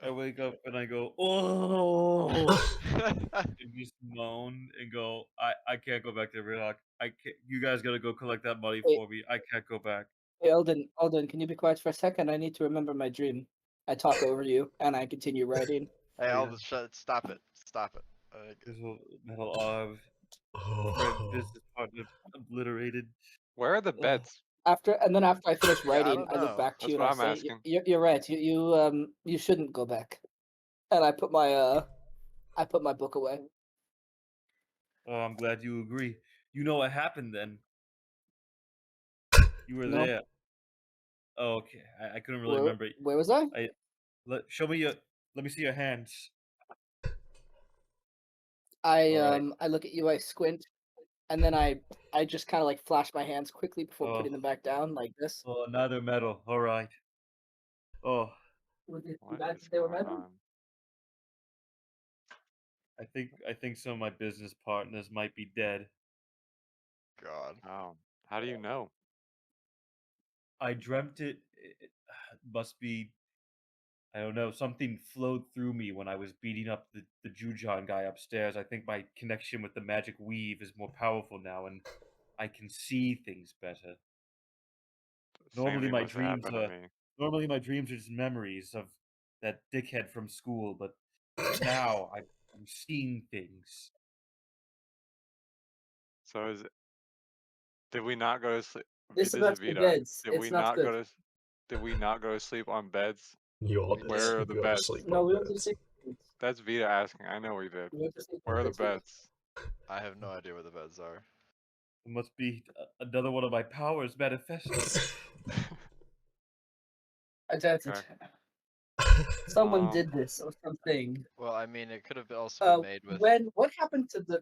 I wake up and I go, oh, and just moan and go, I can't go back to Rock. I can't. You guys gotta go collect that money Hey, for me. I can't go back. hey, Alden, can you be quiet for a second? I need to remember my dream. I talk over you and I continue writing. Hey, Yeah. Elvis, stop it. Stop it. This whole metal friend Oh. business partner obliterated. Where are the Ugh. beds? After I finish Yeah, I writing, don't I look know. back to That's you and what I I'm say, asking. You're right. You shouldn't go back." And I put my book away. Oh, I'm glad you agree. You know what happened then? You were No, there. Oh, okay. I couldn't really remember. where was I? Show me your. Let me see your hands. I All right. I look at you, I squint, and then I just kind of like flash my hands quickly before Oh, putting them back down like this. oh, another metal. All right. Oh, Was it too What bad is that they were going metal? on? I think some of my business partners might be dead. God. Oh, how do you know? I dreamt it. It must be. I don't know. Something flowed through me when I was beating up the Jujon guy upstairs. I think my connection with the magic weave is more powerful now, and I can see things better. Same Normally thing my must have dreams happened to me. normally my dreams are just memories of that dickhead from school, but now I'm seeing things. So did we not go to sleep? This This about is the Vita. beds. Did It's we not not good. go to? Did we not go to sleep on beds? You all We did. did. Where are the You go to beds? sleep No, on we went to beds. sleep. That's Vita asking. I know we did. We went to sleep. Where are the this week. beds? I have no idea where the beds are. It must be another one of my powers manifesting. I doubt it. Okay. Someone did this or something. Well, I mean, it could have also been made with. What happened to the?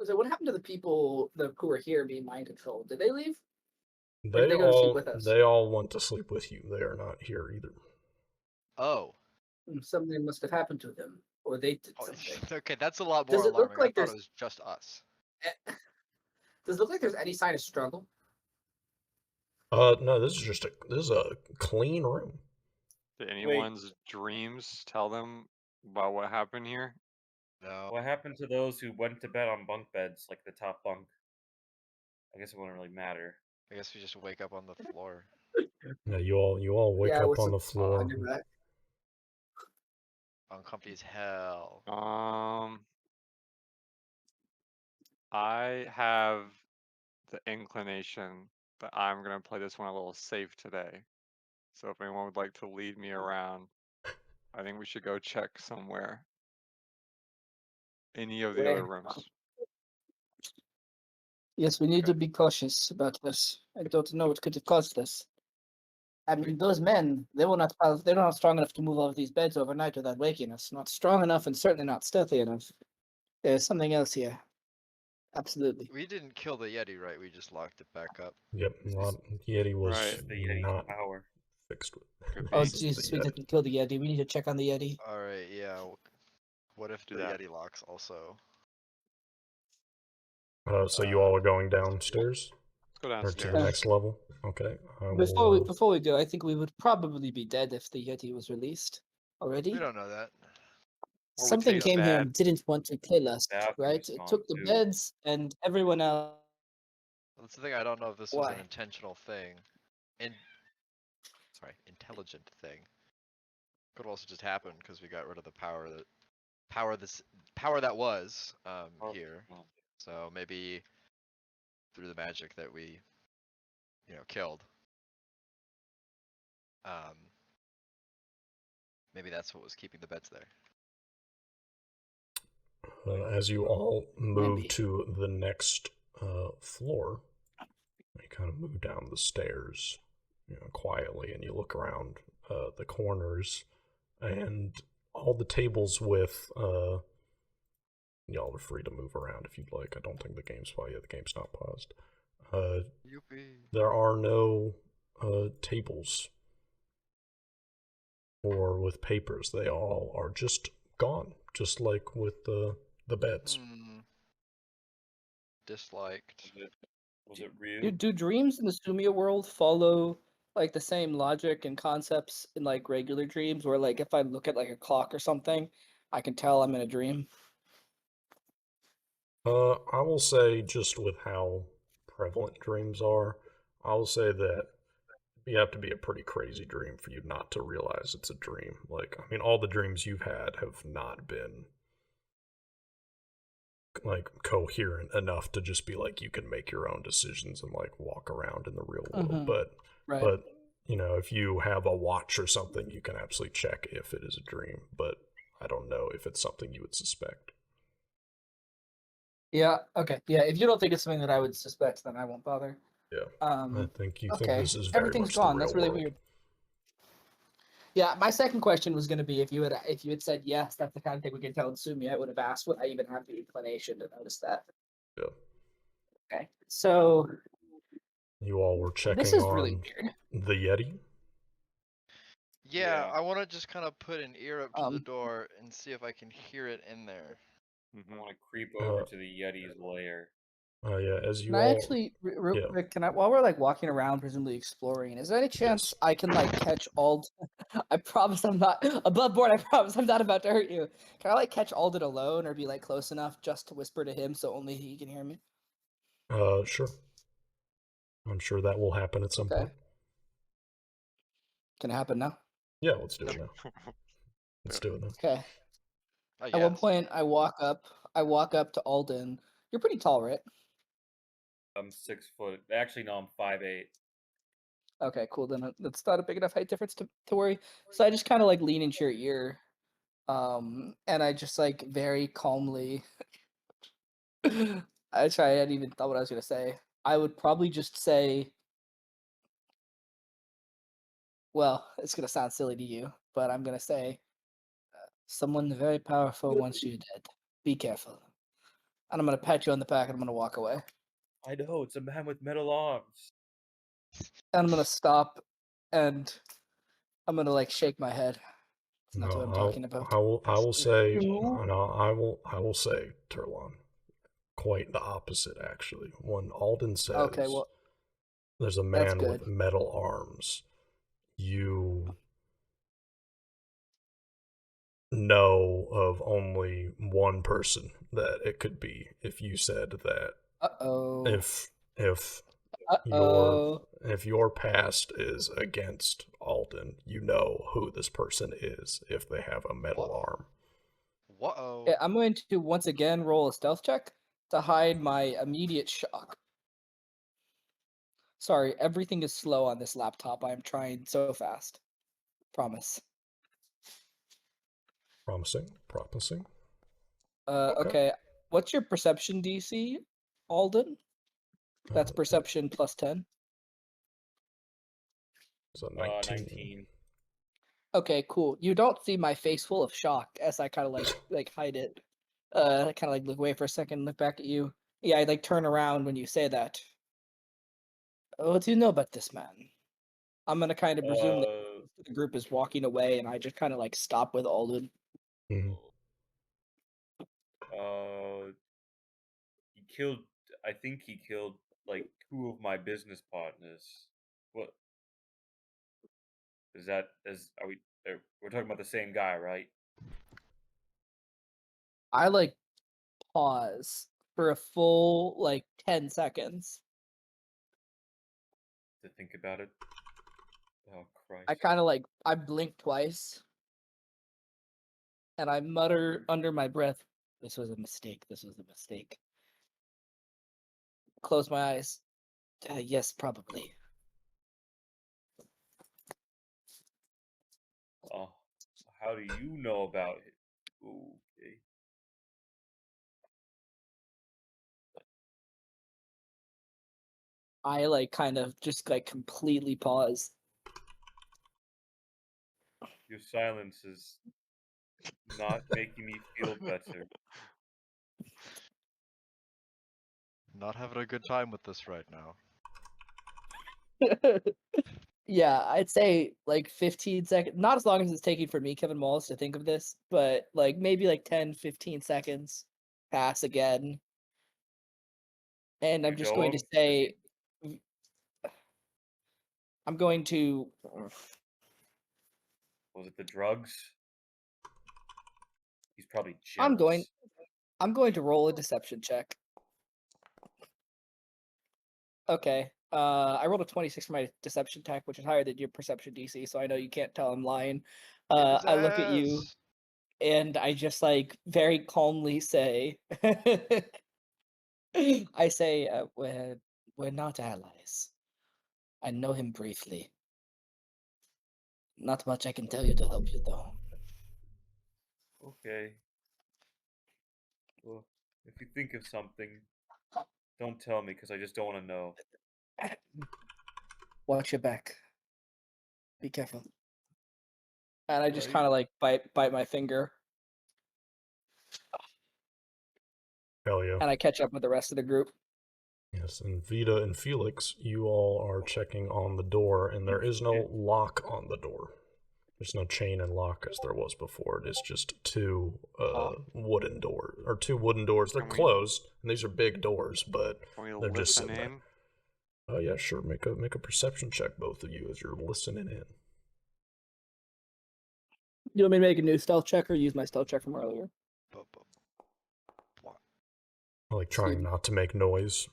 So what happened to the people who were here being mind controlled? Did they leave? Or did they go to sleep with us? They all went to sleep with you. They are not here either. Oh. Something must have happened to them, or they did Oh, something. okay, that's a lot more Does it look alarming. like I thought there's- it was just us. Does it look like there's any sign of struggle? No, this is a clean room. Did anyone's dreams tell them about what happened here? No. What happened to those who went to bed on bunk beds, like the top bunk? I guess it wouldn't really matter. I guess we just wake up on the floor. Yeah, you all wake Yeah, up with on some the floor. on your back. Uncomfy as hell. I have the inclination that I'm gonna play this one a little safe today. So if anyone would like to lead me around, I think we should go check somewhere. Any of the Where? other rooms. Yes, we need Okay. to be cautious about this. I don't know what could have caused this. I mean, those men, they're not strong enough to move all of these beds overnight without waking us. Not strong enough and certainly not stealthy enough. There's something else here. Absolutely. We didn't kill the Yeti, right? We just locked it back up. Yep, Yeti was Right. The Yeti's not power. fixed with. Could Oh be. Jesus, we didn't kill the Yeti. We need to check on the Yeti. Alright, yeah. What if Do the that. Yeti locks also? So you all are going downstairs Let's go or to downstairs. the next level. Okay. I Before will, we go, I think we would probably be dead if the Yeti was released already. We don't know that. Or we Something taste came here bad. and didn't want to kill us, Bathroom's right? It gone took the too. beds and everyone else. That's the thing, I don't know if this was an Why? intentional thing. Intelligent thing. Could also just happen because we got rid of the power that was here. So maybe through the magic that we killed. Maybe that's what was keeping the beds there. as you all move Maybe. to the next floor, you kind of move down the stairs, quietly, and you look around the corners, and all the tables with y'all are free to move around if you'd like. I don't think the game's the game's not paused. Youpee. There are no tables or with papers. They all are just gone, just like with the beds. Disliked. Was it real? Do dreams in the Sumia world follow like the same logic and concepts in like regular dreams, where like if I look at like a clock or something, I can tell I'm in a dream? I will say, just with how prevalent dreams are, I will say that you have to be a pretty crazy dream for you not to realize it's a dream. Like, I mean, all the dreams you've had have not been like coherent enough to just be like you can make your own decisions and like walk around in the real world. Mhm. Right. But if you have a watch or something, you can absolutely check if it is a dream. But I don't know if it's something you would suspect. Yeah. Okay. Yeah. If you don't think it's something that I would suspect, then I won't bother. Yeah, I think you think Okay. this is very Everything's much gone. the real That's really world. weird. Yeah. My second question was going to be if you had said yes, that's the kind of thing we can tell in Sumia. I would have asked would I even have the inclination to notice that. Yeah. Okay. So You all were checking this is on really weird. the Yeti. Yeah, Yeah. I want to just kind of put an ear up to the Um, door and see if I can hear it in there. I want to creep over to the Yeti's lair. Yeah, as you Can I all actually, real yeah. quick, while we're like walking around, presumably exploring, is there any chance I can like catch Ald? I promise I'm not above board. I promise I'm not about to hurt you. Can I like catch Alden alone or be like close enough just to whisper to him so only he can hear me? Sure. I'm sure that will happen at some Okay. point. Can it happen now? Yeah, let's do it now. Let's do it now. Okay. Oh, At one yes. point, I walk up to Alden. You're pretty tall, right? I'm 6 foot. Actually, no, I'm 5'8". Okay, cool. Then that's not a big enough height difference to worry. So I just kind of like lean into your ear, and I just like very calmly. I hadn't even thought what I was gonna say. I would probably just say, well, it's gonna sound silly to you, but I'm gonna say, someone very powerful wants you dead. Be careful. And I'm gonna pat you on the back, and I'm gonna walk away. I know, it's a man with metal arms. And I'm gonna stop, and I'm gonna like shake my head. It's not what I'm talking about. I will say, You- and I will say, Turlon, quite the opposite actually. When Alden says, Okay, well, "There's a that's man good. with metal arms," you know of only one person that it could be. If you said that, Uh-oh. if Uh-oh. your past is against Alden, you know who this person is if they have a metal Whoa. arm. Whoa. Yeah, I'm going to once again roll a stealth check to hide my immediate shock. Sorry, everything is slow on this laptop. I am trying so fast. Promise. Promising. Okay. What's your perception DC, Alden? That's perception plus 10. It's a 19. 19. Okay, cool. You don't see my face full of shock as I kind of like hide it. I kind of like look away for a second, look back at you. Yeah, I like turn around when you say that. What do you know about this man? I'm gonna kind of presume that the group is walking away, and I just kind of like stop with Alden. Mhm. He killed. I think he killed like 2 of my business partners. What is that? Are we? We're talking about the same guy, right? I like pause for a full like 10 seconds. To think about it. Oh Christ! I kind of like I blink twice, and I mutter under my breath, "This was a mistake. This was a mistake." Close my eyes. Yes, probably. Oh, how do you know about it? Okay. I like kind of just like completely pause. Your silence is not making me feel better. Not having a good time with this right now. Yeah, I'd say like 15 seconds. Not as long as it's taking for me, Kevin Wallace, to think of this, but like maybe like 10, 15 seconds pass again. And I'm You just know going to him? say, I'm going to. Was it the drugs? He's probably I'm going. jealous. I'm going to roll a deception check. Okay. I rolled a 26 for my deception check, which is higher than your perception DC, so I know you can't tell I'm lying. Get his I look at you ass! and I just like very calmly say, I say, we're not allies. I know him briefly. Not much I can tell you to help you, though. Okay. Well, if you think of something, don't tell me because I just don't want to know. Watch your back. Be careful. And I just Right? kind of like bite my finger, Hell yeah. and I catch up with the rest of the group. Yes, and Vita and Felix, you all are checking on the door, and there is no lock on the door. There's no chain and lock as there was before. It is just two wooden doors, or 2 wooden doors. They're Can we- closed, and these are big doors, but Can we they're just listen sitting there. in? Oh yeah, sure. Make a perception check, both of you, as you're listening in. You want me to make a new stealth check or use my stealth check from earlier? What? I like trying Excuse me. not to make noise.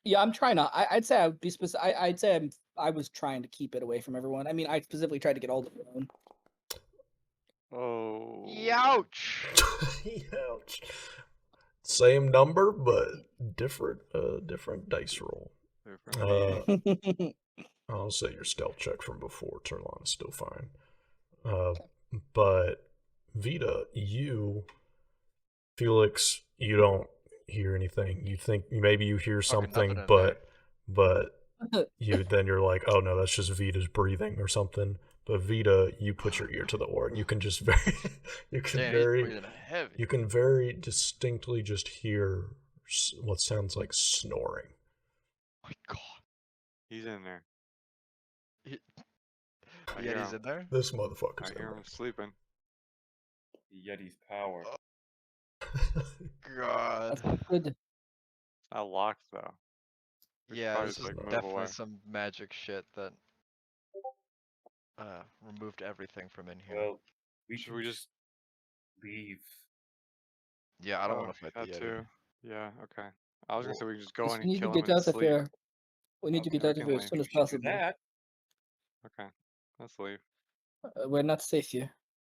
Yeah, I'm trying to. I'd say I would be specific. I'd say I was trying to keep it away from everyone. I mean, I specifically tried to get all of them. Oh. Youch! Ouch. Same number, but different dice roll. Different. I'll say your stealth check from before. Turlon is still fine. But Vita, Felix, you don't hear anything. You think maybe you hear Fucking something, nothing in but you're like, oh no, that's just Vita's breathing or something. But Vita, you put your ear to the oar, and you can just you can very distinctly just hear what sounds like snoring. Oh my god. He's in there. I Yeah, hear he's him. in there? This motherfucker's I hear in him sleeping. The Yeti's power. there. God. That's good. I locked though. We should Yeah, probably this just, is like, move definitely away. some magic shit that removed everything from in here. Well, we Should should we just leave. Yeah, I don't Oh, want to fight the that Yeti. too. Yeah, okay. I was gonna say we can just go Yes, in we and need to kill him get and out of sleep. here. We need to Okay, get out we of can here as leave. soon We as should do possible. that. Okay, let's leave. We're not safe here.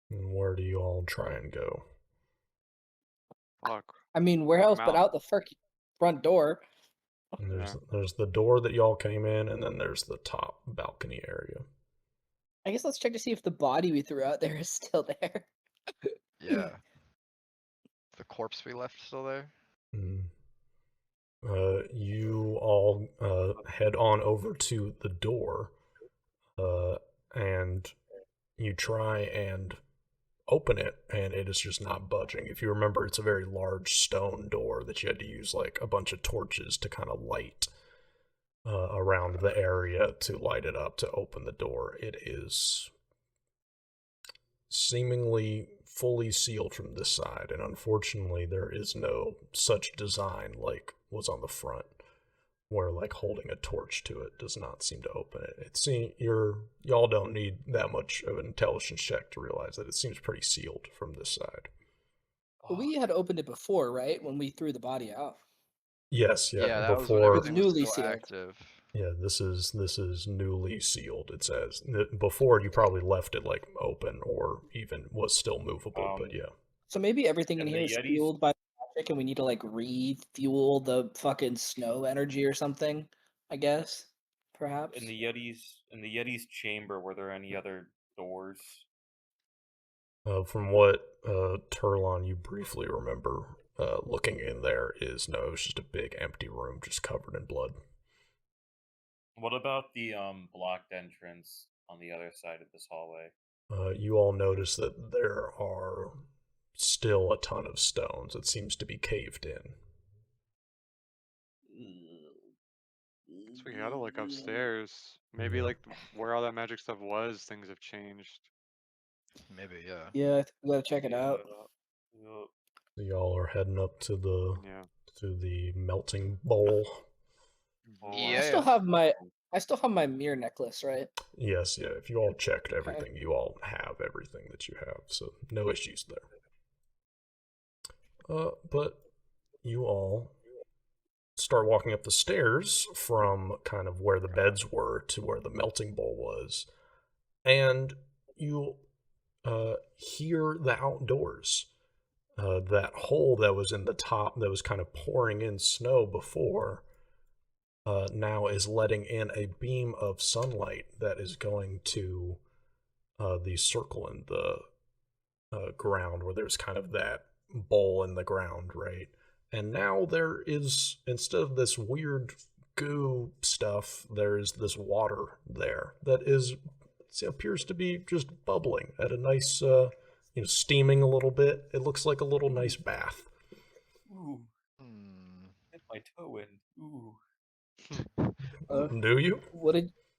And where do you all try and go? Fuck. I mean, where else but Mountain. out the front door? And Yeah. there's the door that y'all came in, and then there's the top balcony area. I guess let's check to see if the body we threw out there is still there. Yeah. The corpse we left still there? Mm. You all head on over to the door, and you try and open it, and it is just not budging. If you remember, it's a very large stone door that you had to use like a bunch of torches to kind of light around the area to light it up to open the door. It is seemingly fully sealed from this side, and unfortunately there is no such design like was on the front, where like holding a torch to it does not seem to open it. Y'all don't need that much of an intelligence check to realize that it seems pretty sealed from this side. But we had opened it before, right? When we threw the body out. Yes, yeah. That was when Before, everything was Newly still sealed. active. yeah, this is newly sealed. It says before you probably left it like open or even was still movable, but yeah. So maybe everything in And here the is Yetis- fueled by magic, and we need to like refuel the fucking snow energy or something. I guess, perhaps. In the Yeti's chamber, were there any other doors? From what Turlon you briefly remember, looking in there is no, it's just a big empty room just covered in blood. What about the blocked entrance on the other side of this hallway? You all notice that there are still a ton of stones. It seems to be caved in. So we gotta look upstairs. Maybe Yeah. like where all that magic stuff was, things have changed. Maybe, yeah. Yeah, I think we gotta check it out. Yeah. Y'all are heading up to Yeah. the melting bowl. Oh, Yeah. I still have my mirror necklace, right? Yes, yeah. If you all checked everything, you all have everything that you have, so no issues there. But you all start walking up the stairs from kind of where the beds were to where the melting bowl was, and you hear the outdoors. That hole that was in the top that was kind of pouring in snow before now is letting in a beam of sunlight that is going to the circle in the ground where there's kind of that bowl in the ground, right? And now there is, instead of this weird goo stuff, there is this water there that appears to be just bubbling at a nice, steaming a little bit. It looks like a little nice bath. Ooh, Hmm. hit my toe in. Ooh. Do you?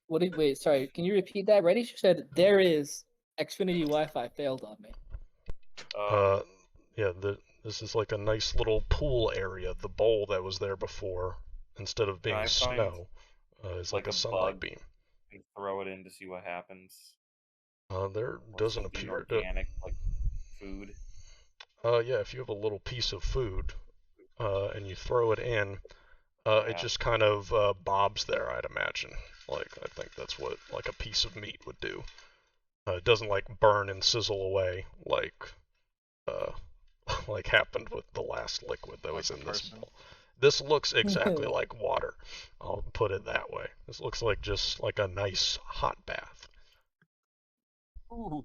Wait, sorry, can you repeat that? Ready? She said, there is Xfinity Wi-Fi failed on me. Yeah, this is like a nice little pool area. The bowl that was there before, instead of being I find, snow, is like a sunlight bug beam. and throw it in to see what happens. There Or doesn't something appear to. organic, like food. Yeah, if you have a little piece of food, and you throw it in, It just kind of bobs there, I'd imagine. Like, I think that's what like a piece of meat would do. It doesn't like burn and sizzle away like like happened with the last liquid that was Like in a this person? bowl. This looks exactly like water. I'll put it that way. This looks like just like a nice hot bath. Ooh.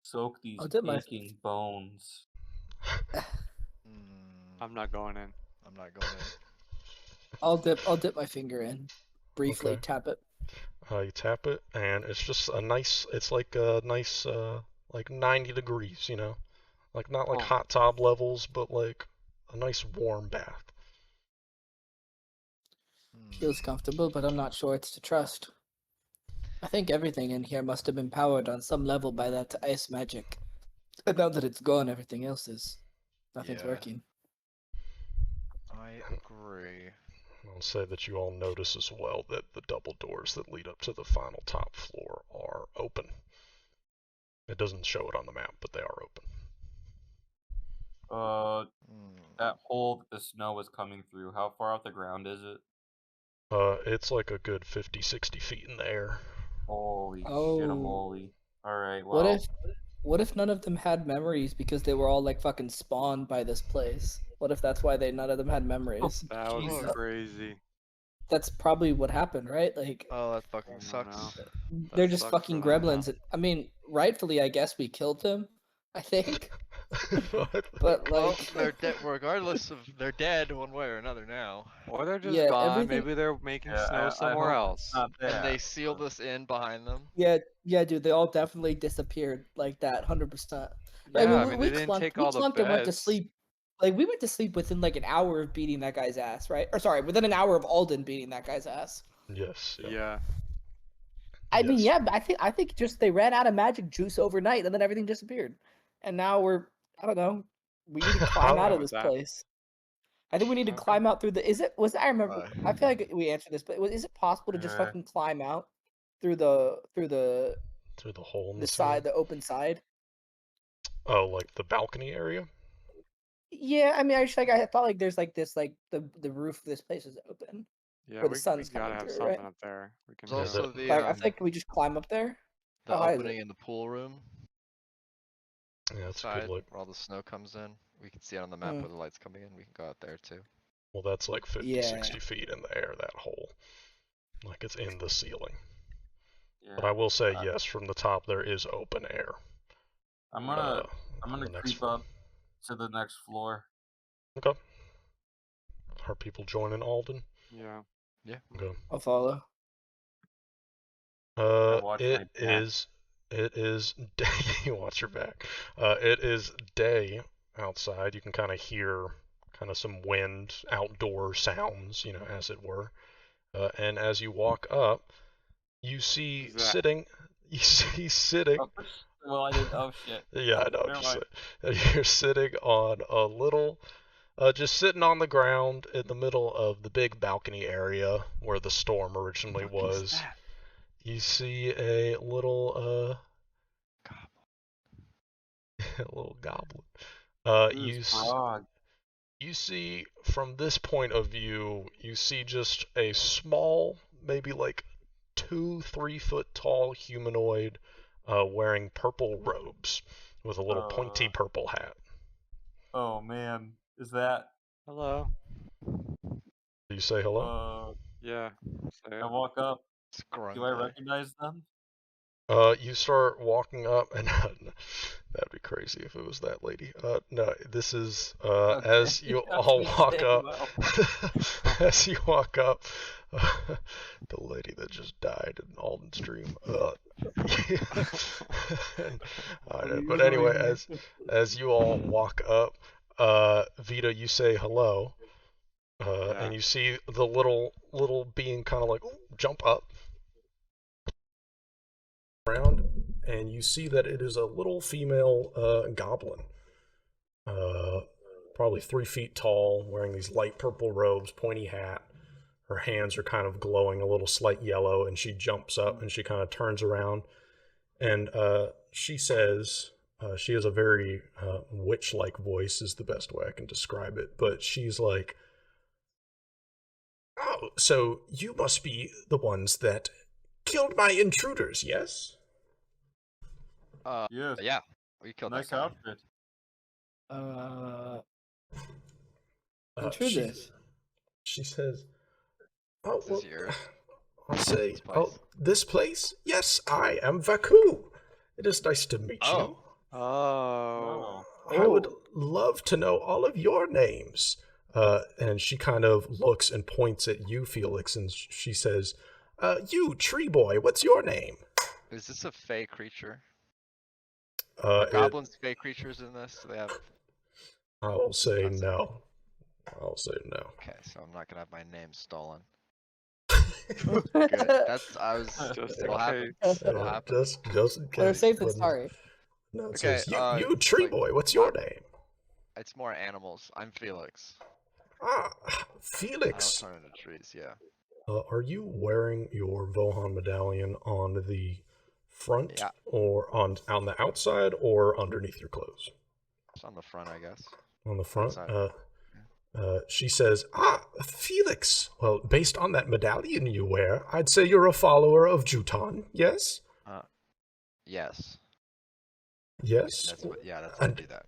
Soak these I'll dip my aching bones. I'm not going in. I'm not going in. I'll dip my finger in. Briefly Okay. tap it. You tap it, and it's just a nice. It's like a nice, like 90 degrees. You know, like not like Oh. hot tub levels, but like a nice warm bath. Feels comfortable, but I'm not sure it's to trust. I think everything in here must have been powered on some level by that ice magic. And now that it's gone, everything else is. Nothing's Yeah. working. I agree. I'll say that you all notice as well that the double doors that lead up to the final top floor are open. It doesn't show it on the map, but they are open. That hole that the snow was coming through, how far off the ground is it? It's like a good 50, 60 feet in the air. Holy Oh. shit, moly. Alright, well. What if none of them had memories because they were all like fucking spawned by this place? What if that's why none of them had memories? That would be Jesus. crazy. That's probably what happened, right? Like Oh, that fucking I sucks. know. they're That just sucks fucking for them, huh? gremlins. I mean, rightfully, I guess we killed them. I think, but Well, like, they're dead. Regardless of, they're dead one way or another now. Or they're just Yeah, gone. everything- Maybe they're making Yeah, snow I somewhere hope it's else. not And they that, sealed but- us in behind them. yeah, dude, they all definitely disappeared like that, 100%. Yeah, I we, mean, we they didn't clunked, take we all the clunked and went to beds. sleep. Like we went to sleep within like an hour of beating that guy's ass, right? Or sorry, within an hour of Alden beating that guy's ass. Yes. Yeah. I mean, Yes. yeah, but I think just they ran out of magic juice overnight, and then everything disappeared, and now I don't know, we need to climb out of with this that. place. I think we need to Okay. climb out through the. I remember. Why? I feel like we answered this, but is it possible to just Yeah. fucking climb out through the Through the hole in the side, ceiling. the open side? Oh, like the balcony area? Yeah, I mean, I thought like there's like this like the roof of this place is open. Yeah, Where the we sun's gotta coming have through, something right? up there. We can There's do also it. the Like I think can we just climb up there? the How high is opening it? in the pool room Yeah, that's a side good look. where all the snow comes in. We can see it on the map Mm. where the light's coming in. We can go out there too. Well, that's like 50, Yeah. 60 feet in the air, that hole. Like it's in the ceiling. Yeah. But I will say, yes, from the top there is open air. I'm gonna on the next creep floor. up to the next floor. Okay. Are people joining Alden? Yeah. Okay. I'll follow. watch my back. It is day. You watch your back. It is day outside. You can kind of hear kind of some wind, outdoor sounds, you know, as it were. And as you walk up, you see Who's that? sitting. You see sitting. Oh, well, I didn't. Oh shit. Yeah, I know. Never Just mind. you're sitting on a little, just sitting on the ground in the middle of the big balcony area where the storm originally What the fuck is was. that? You see a little, a little goblin. You see from this point of view, you see just a small, maybe like 2-3 foot tall humanoid, wearing purple robes with a little pointy purple hat. Oh man, is that? Hello. Do you say hello? Yeah. Say I it. walk up. Scrung Do I guy. recognize them? You start walking up, and that'd be crazy if it was that lady. No, this is Okay. as you I was all gonna walk say, up. well. As you walk up, the lady that just died in Alden's dream. But anyway, as you all walk up, Vita, you say hello, and you see the little being kind of like jump up around, and you see that it is a little female goblin, probably 3 feet tall, wearing these light purple robes, pointy hat. Her hands are kind of glowing a little slight yellow, and she jumps up and she kind of turns around, and she says, She has a very witch-like voice, is the best way I can describe it. But she's like, "Oh, so you must be the ones that killed my intruders, yes?" Yes. Yeah, we killed Nice that guy. outfit. Intruders. She says, "Oh, Is well, this yours? I'll say, This oh, place? this place? Yes, I am Vaku. It is nice to meet you. Oh. Oh. I would love to know all of your names." And she kind of looks and points at you, Felix, and she says, "You, tree boy, what's your name?" Is this a fey creature? Uh, Are it- goblins fey creatures in this? Do they have... I will say That's no. I'll say no. Okay, so I'm not gonna have my name stolen. Good. I was... Just It'll in happen. case. It'll happen. Just in Better case. safe than but no. sorry. No, it Okay, says, you tree like, boy, what's your name? It's more animals. I'm Felix. Ah, I don't Felix. turn into trees, yeah. Are you wearing your Vohan medallion on the front, Yeah. or on the outside, or underneath your clothes? It's on the front, I guess. On the front. Outside. She says, Felix. Well, based on that medallion you wear, I'd say you're a follower of Juton, yes? Yes. Yes. That's what I do that.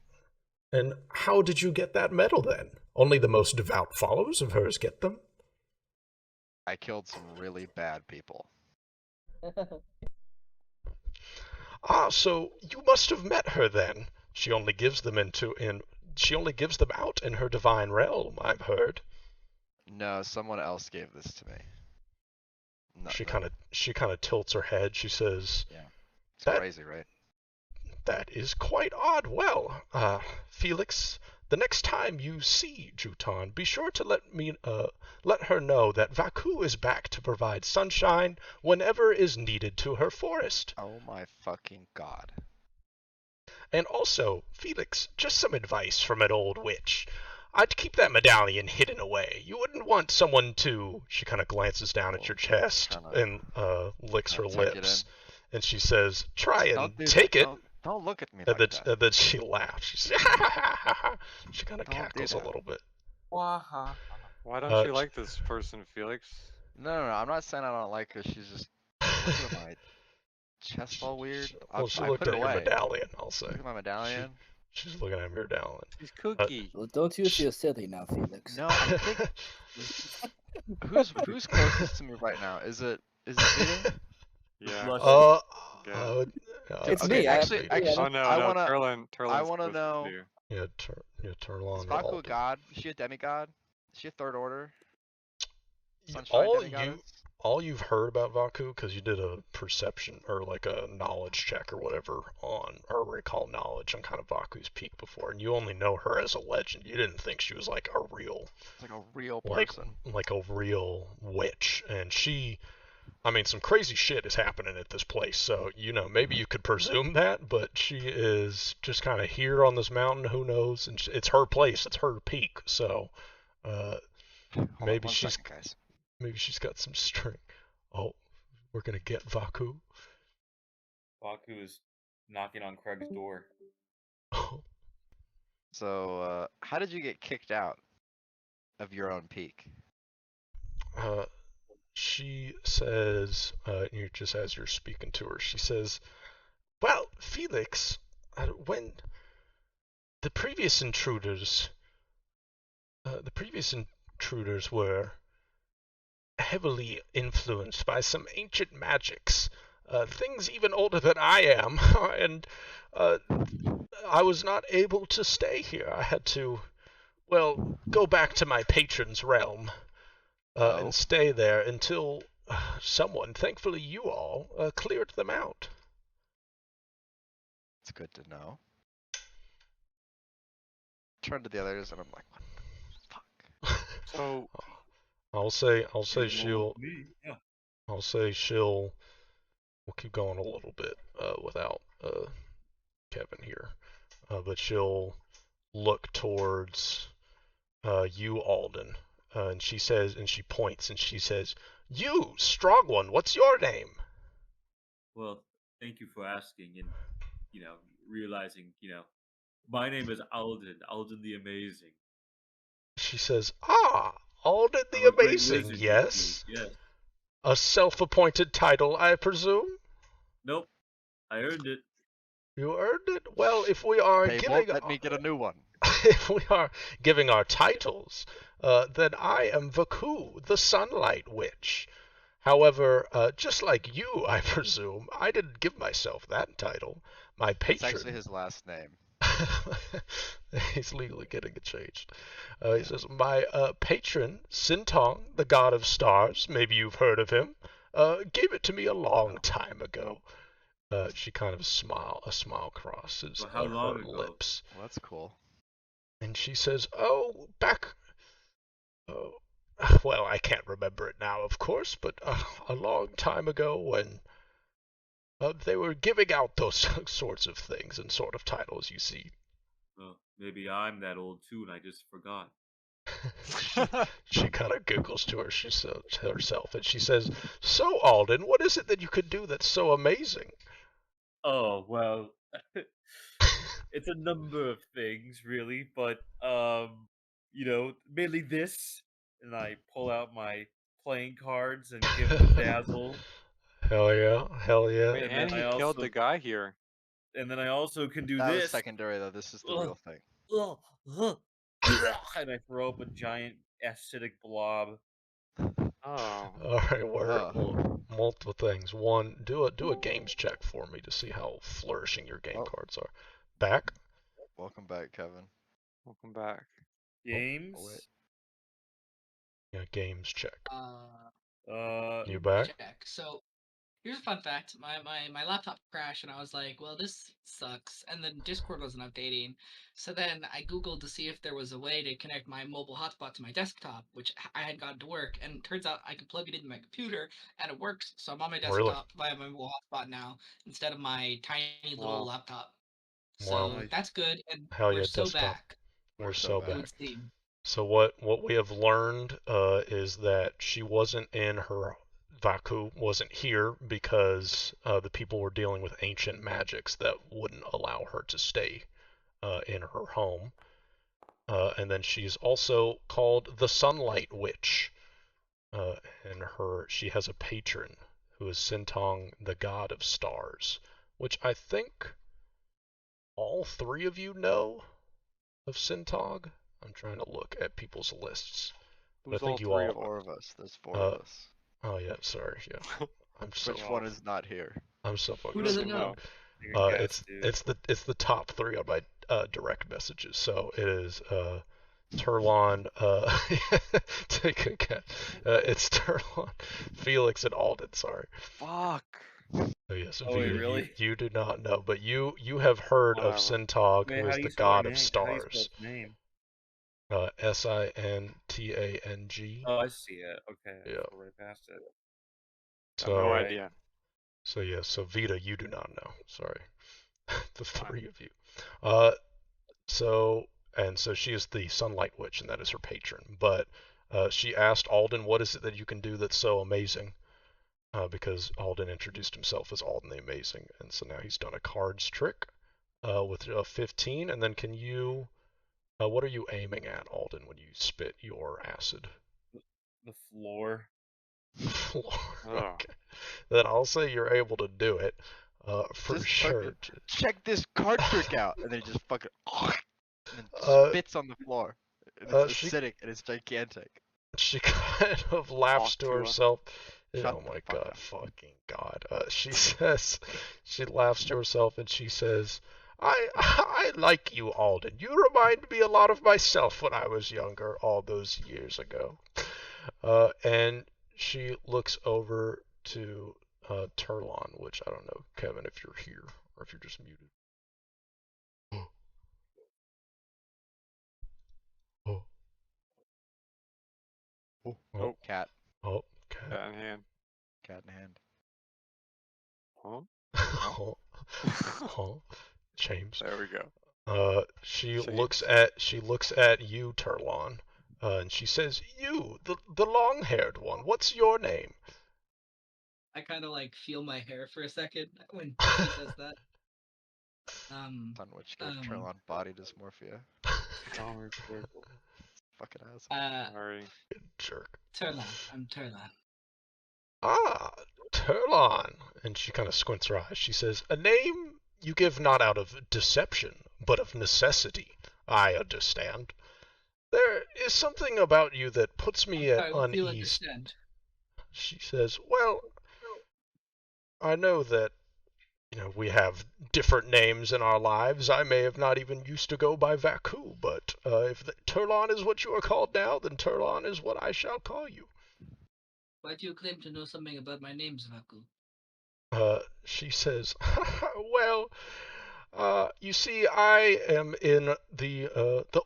And how did you get that medal then? Only the most devout followers of hers get them? I killed some really bad people. So you must have met her then. She only gives them out in her divine realm, I've heard. No, someone else gave this to me. No, She kind of tilts her head. She says, Yeah. It's That- crazy, right? "That is quite odd. Well, Felix, the next time you see Juton, be sure to let her know that Vaku is back to provide sunshine whenever is needed to her forest. Oh my fucking god. And also, Felix, just some advice from an old witch. I'd keep that medallion hidden away. You wouldn't want someone to..." She kind of glances down at your chest and licks her tuck it lips. And she says, "Try Don't and do take that. it." Don't look at me And like that. then she laughs. She says, she kind of Don't do cackles a that. little bit. Why don't you like this person, Felix? No, I'm not saying I don't like her. She's just looking at my chest all weird. Well, she I looked put it at your away. medallion, I'll say. Look at my medallion. She's looking at your medallion. He's Cookie. Well, don't you feel silly now, Felix. No, I think who's closest to me right now? Is it bleeding? Yeah. Blush. It's Okay, me. actually, Oh no, I no, wanna Turlin's wanna closest to know- you. Yeah, Turlon. Is Vaku a god? Is she a demigod? Is she a third order? Sunshine All demigod? all you've heard about Vaku, because you did a perception or like a knowledge check or whatever or recall knowledge on kind of Vaku's peak before, and you only know her as a legend. You didn't think she was like a real, It's like a real like person. a real witch. And some crazy shit is happening at this place. So maybe you could presume that, but she is just kind of here on this mountain. Who knows? And it's her place. It's her peak. So Hold on maybe one she's second, guys. maybe she's got some strength. Oh, we're gonna get Vaku. Vaku is knocking on Craig's door. So, how did you get kicked out of your own peak? She says, just as you're speaking to her, she says, "Well, Felix, when the previous intruders were heavily influenced by some ancient magics, things even older than I am, and I was not able to stay here. I had to, go back to my patron's realm, and stay there until someone, thankfully you all, cleared them out." It's good to know. Turn to the others and I'm like, what the fuck? So I'll say we'll keep going a little bit without Kevin here, but she'll look towards you, Alden, and she says, and she points and she says, "You, strong one, what's your name?" Well, thank you for asking. And realizing, my name is Alden the Amazing. She says, "Ah, Alden I'm the a great Amazing, wizard, you see. yes? Yes. A self-appointed title, I presume? Nope. I earned it. You earned it? Well, if we are They giving won't let me get a new one. if we are giving our titles, then I am Vaku, the Sunlight Witch. However, just like you, I presume, I didn't give myself that title. My It's actually patron. his last name. He's legally getting it changed. He says, my patron, Sintong, the god of stars, maybe you've heard of him, gave it to me a long time ago. She kind of a smile crosses Well, how long her ago? lips. Well, that's cool. And she says, oh, back... Oh, well, I can't remember it now, of course, but a long time ago when they were giving out those sorts of things and sort of titles, you see. Well, maybe I'm that old too, and I just forgot. She kind of giggles to herself, and she says, so, Alden, what is it that you could do that's so amazing? Oh, well, it's a number of things, really, but, mainly this, and I pull out my playing cards and give him a dazzle, Hell yeah, hell yeah. Wait, and and then he I killed also the guy here. can do That was this. secondary though. This is the Ugh. real thing. And I throw up a giant acidic blob. Oh. Alright, we're Oh. multiple things. One, do a games check for me to see how flourishing your game Oh. cards are. Back? Welcome back, Kevin. Welcome back. Games? Oh, wait. Yeah, games check. You You back? check. So here's a fun fact. My laptop crashed and I was like, well, this sucks. And then Discord wasn't updating. So then I Googled to see if there was a way to connect my mobile hotspot to my desktop, which I had gotten to work. And it turns out I could plug it into my computer and it works. So I'm on my Really? desktop via my mobile hotspot now instead of my tiny little Wow. laptop. Wow. So Nice. that's good. And Hell we're yeah, so desktop. back. We're so It back. would seem. So what we have learned is that she wasn't in her Vaku wasn't here because the people were dealing with ancient magics that wouldn't allow her to stay in her home. And then she's also called the Sunlight Witch. And she has a patron who is Sintong, the god of stars, which I think all three of you know of Sintog. I'm trying to look at people's lists. But Who's I think all you three all. of them? Four of us. There's four of us. Oh yeah, sorry. Yeah, I'm so Which one is not here? I'm so Who fucking doesn't stupid. know? It's the top three on my direct messages. So it is Turlon. Take a guess. It's Turlon, Felix, and Alden. Sorry. Fuck. Oh yes, Oh, wait, Vita, really? you do not know, but you have heard of Whatever. Sintog, Wait, who how is do the you spell her god of name? How do you spell stars. his name? Sintang. Oh, I see it. Okay, I Yeah. scrolled right past it. So No Alright. idea. So yeah, so Vita, you do not know. Sorry, the Fine. three of you. So she is the Sunlight Witch, and that is her patron. But she asked Alden, "What is it that you can do that's so amazing?" Because Alden introduced himself as Alden the Amazing, and so now he's done a cards trick with a 15. And then can you? What are you aiming at, Alden, when you spit your acid? The floor. Floor. Ugh. Okay. Then I'll say you're able to do it. For Just sure. fucking check this card trick out, and then he just fucking and then spits on the floor. And it's acidic and it's gigantic. She kind of laughs to Talk to her. herself. Shut Oh the my fuck god, up. fucking god. She says, she laughs to herself and she says, I like you, Alden. You remind me a lot of myself when I was younger, all those years ago. And she looks over to Turlon, which I don't know, Kevin, if you're here or if you're just muted. Oh. Oh, cat. Oh, cat. Cat in hand. Cat in hand. Huh? Oh. Oh. James. There we go. She James. looks at you, Turlon, and she says, "You, the long-haired one. What's your name?" I kind of like feel my hair for a second when she says that. On which gave Turlon body dysmorphia. Fucking asshole. Sorry. Jerk. Turlon. I'm Turlon. Ah, Turlon. And she kind of squints her eyes. She says, a name you give not out of deception, but of necessity. I understand. There is something about you that puts me at unease. She says, well, I know that, we have different names in our lives. I may have not even used to go by Vaku, but if Turlon is what you are called now, then Turlon is what I shall call you. Why do you claim to know something about my names, Vaku? She says, well, you see, I am in the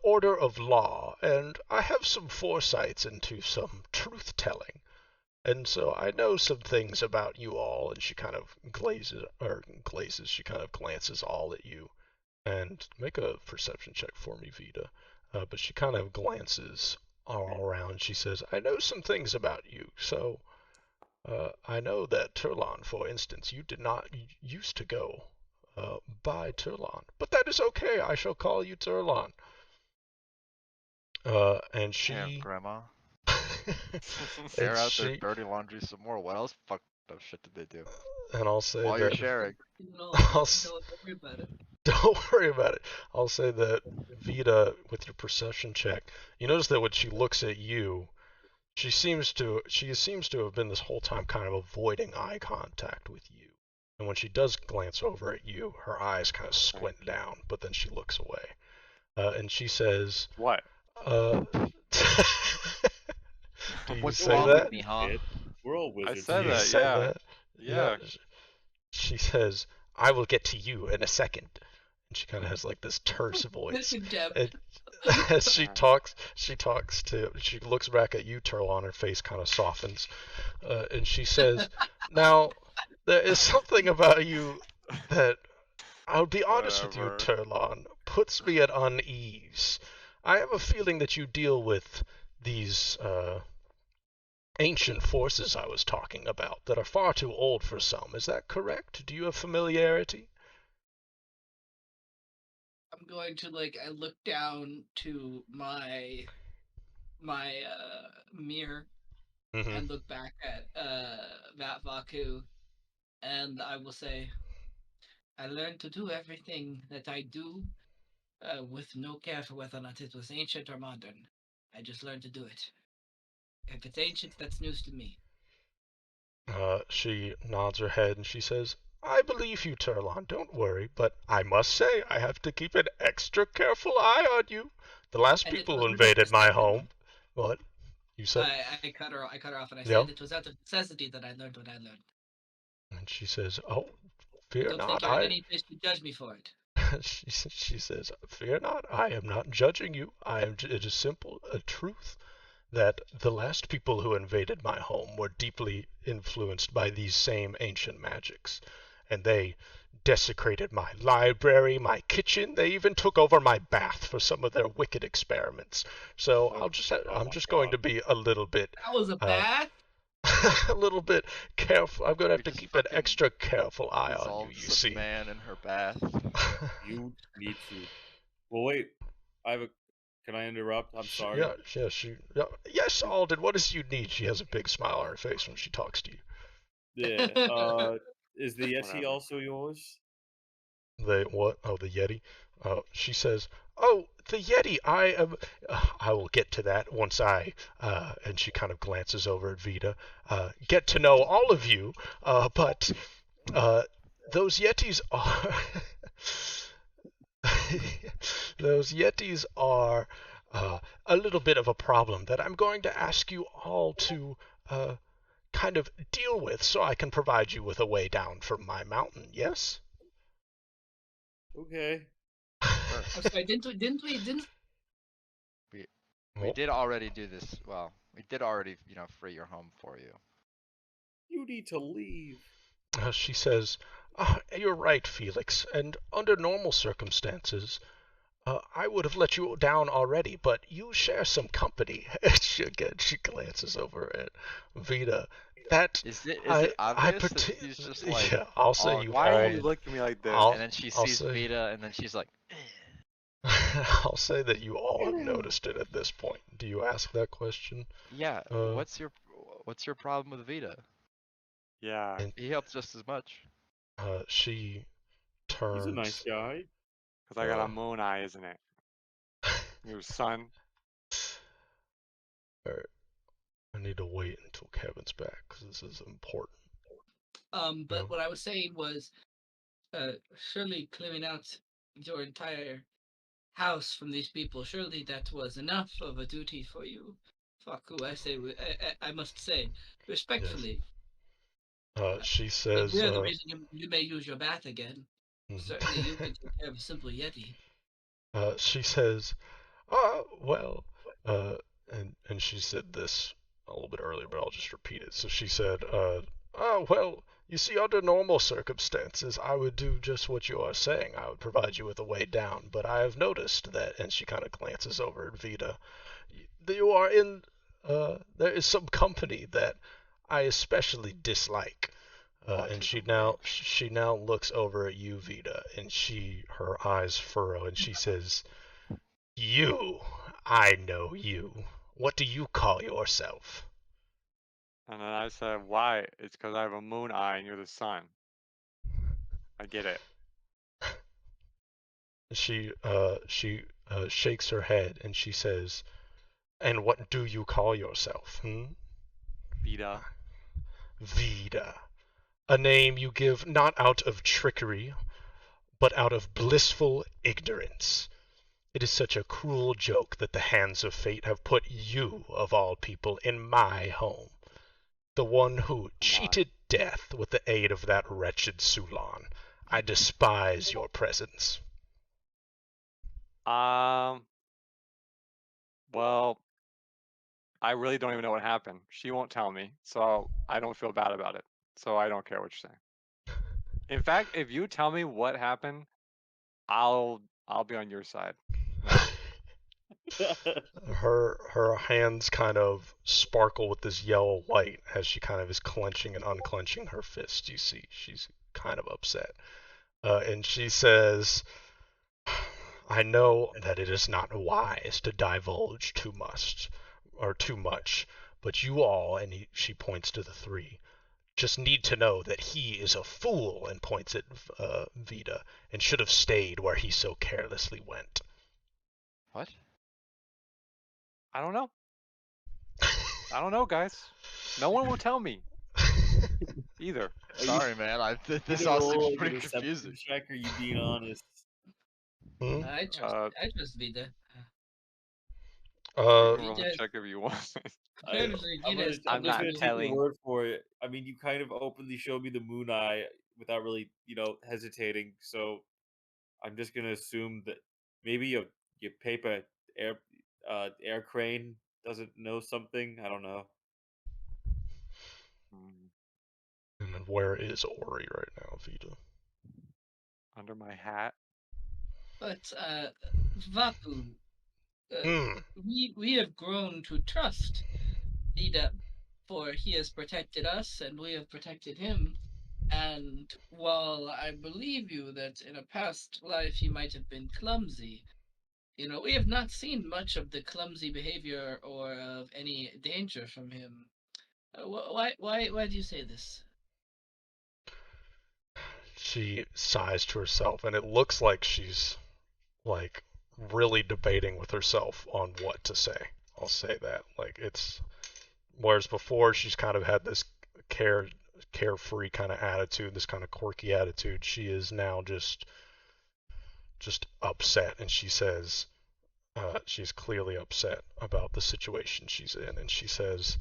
order of law, and I have some foresights into some truth-telling. And so I know some things about you all, and she kind of she kind of glances all at you. And make a perception check for me, Vita. But she kind of glances all around. She says, I know some things about you, so I know that Turlon, for instance, you did not used to go by Turlon. But that is okay, I shall call you Turlon. And she... Damn, Grandma. Air out their dirty laundry some more. What else fucked up shit did they do? And I'll say While that... you're sharing. Don't worry about it. Don't worry about it. I'll say that Vita, with your perception check, you notice that when she looks at you, she seems to have been this whole time kind of avoiding eye contact with you. And when she does glance over at you, her eyes kind of squint down, but then she looks away. And she says, what? Do you What's say wrong that? with me, huh? We're all wizards. I said Do you that, say yeah. that? Yeah. She says, I will get to you in a second. And she kind of has like this terse voice. And as she looks back at you, Turlon, her face kind of softens. And she says, now, there is something about you that, I'll be honest with you, Turlon, puts me at unease. I have a feeling that you deal with these, ancient forces I was talking about that are far too old for some. Is that correct? Do you have familiarity? I'm going to I look down to my mirror and look back at Vaku, and I will say, I learned to do everything that I do with no care for whether or not it was ancient or modern. I just learned to do it. If it's ancient, that's news to me. She nods her head and she says, I believe you, Turlon, don't worry, but I must say I have to keep an extra careful eye on you. The last people who invaded my home... What? You said? I cut her off and I said it was out of necessity that I learned what I learned. And she says, oh, fear don't not, think you're in any place to judge me for it. she says, fear not, I am not judging you. It is simple, a truth that the last people who invaded my home were deeply influenced by these same ancient magics. And they desecrated my library, my kitchen. They even took over my bath for some of their wicked experiments. So I'm just going to be a little bit... That was a bath? a little bit careful. I'm going to have to keep an extra careful eye on you, you see. Man in her bath. You need to. Well, wait. Can I interrupt? I'm sorry. Yes, Alden, what does you need? She has a big smile on her face when she talks to you. Yeah. Is the Yeti also yours? What? Oh, the Yeti? She says, oh, the Yeti, I will get to that once and she kind of glances over at Vita, get to know all of you, but, those Yetis are, those Yetis are, a little bit of a problem that I'm going to ask you all to, kind of deal with so I can provide you with a way down from my mountain, yes? Okay. I'm sorry, didn't we did already do this. Well, we did already, free your home for you. You need to leave. She says, you're right, Felix, and under normal circumstances, I would have let you down already, but you share some company. She glances over at Vita, That Is it I obvious that she's just like, yeah, I'll say oh, you Why are all. you looking at me like this? I'll and then she I'll sees say Vita, and then she's like, I'll say that you all have noticed it at this point. Do you ask that question? yeah, Uh, what's your problem with Vita? Yeah, and He helps just as much. she He's a nice turns. guy. because I got a moon eye, isn't it? Your son. Alright, I need to wait until Kevin's back because this is important. But No. what I was saying was, surely clearing out your entire house from these people, surely that was enough of a duty for you. Faku, I must say, Yes. respectfully, She that says. we're the reason you may use your bath again. Mhm. Certainly, you can take care of a simple yeti. She says, well, and she said this a little bit earlier, but I'll just repeat it. So she said, well, you see, under normal circumstances, I would do just what you are saying. I would provide you with a way down, but I have noticed that, and she kind of glances over at Vita, you are in, there is some company that I especially dislike. And Autism, she now looks over at you, Vita, and her eyes furrow, and she says, "You, I know you. What do you call yourself?" And then I said, why? It's because I have a moon eye and you're the sun. I get it. She shakes her head and she says, "And what do you call yourself? Vita. Vida. A name you give not out of trickery, but out of blissful ignorance. It is such a cruel joke that the hands of fate have put you, of all people, in my home. The one who Come on. cheated death with the aid of that wretched Sulan. I despise your presence." Well, I really don't even know what happened. She won't tell me, so I don't feel bad about it. So I don't care what you're saying. In fact, if you tell me what happened, I'll be on your side now. Her hands kind of sparkle with this yellow light as she kind of is clenching and unclenching her fist. You see, she's kind of upset. And she says, "I know that it is not wise to divulge too much, but you all," and she points to the three, "just need to know that he is a fool," and points at Vita, "and should have stayed where he so carelessly went." What? I don't know. I don't know, guys. No one will tell me either. Sorry, man. This Either all roll seems like a pretty deception confusing. check, or you being honest. Hmm? I trust Vida. You Uh, can roll a Vita, check if you want. comparatively, I'm Vita is I'm I'm just not gonna probably take your telling. word for it. I mean, you kind of openly showed me the moon eye without really, hesitating. So I'm just gonna assume that maybe your paper air crane doesn't know something. I don't know. Hmm, and then where is Ori right now, Vita? under my hat. But Vaku, uh, Hmm. we have grown to trust Vida, for he has protected us and we have protected him. And while I believe you that in a past life he might have been clumsy, we have not seen much of the clumsy behavior or of any danger from him. Why do you say this? She sighs to herself, and it looks like she's like really debating with herself on what to say. I'll say that. Like it's whereas before she's kind of had this carefree kind of attitude, this kind of quirky attitude. She is now just upset, and she says she's clearly upset about the situation she's in, and she says,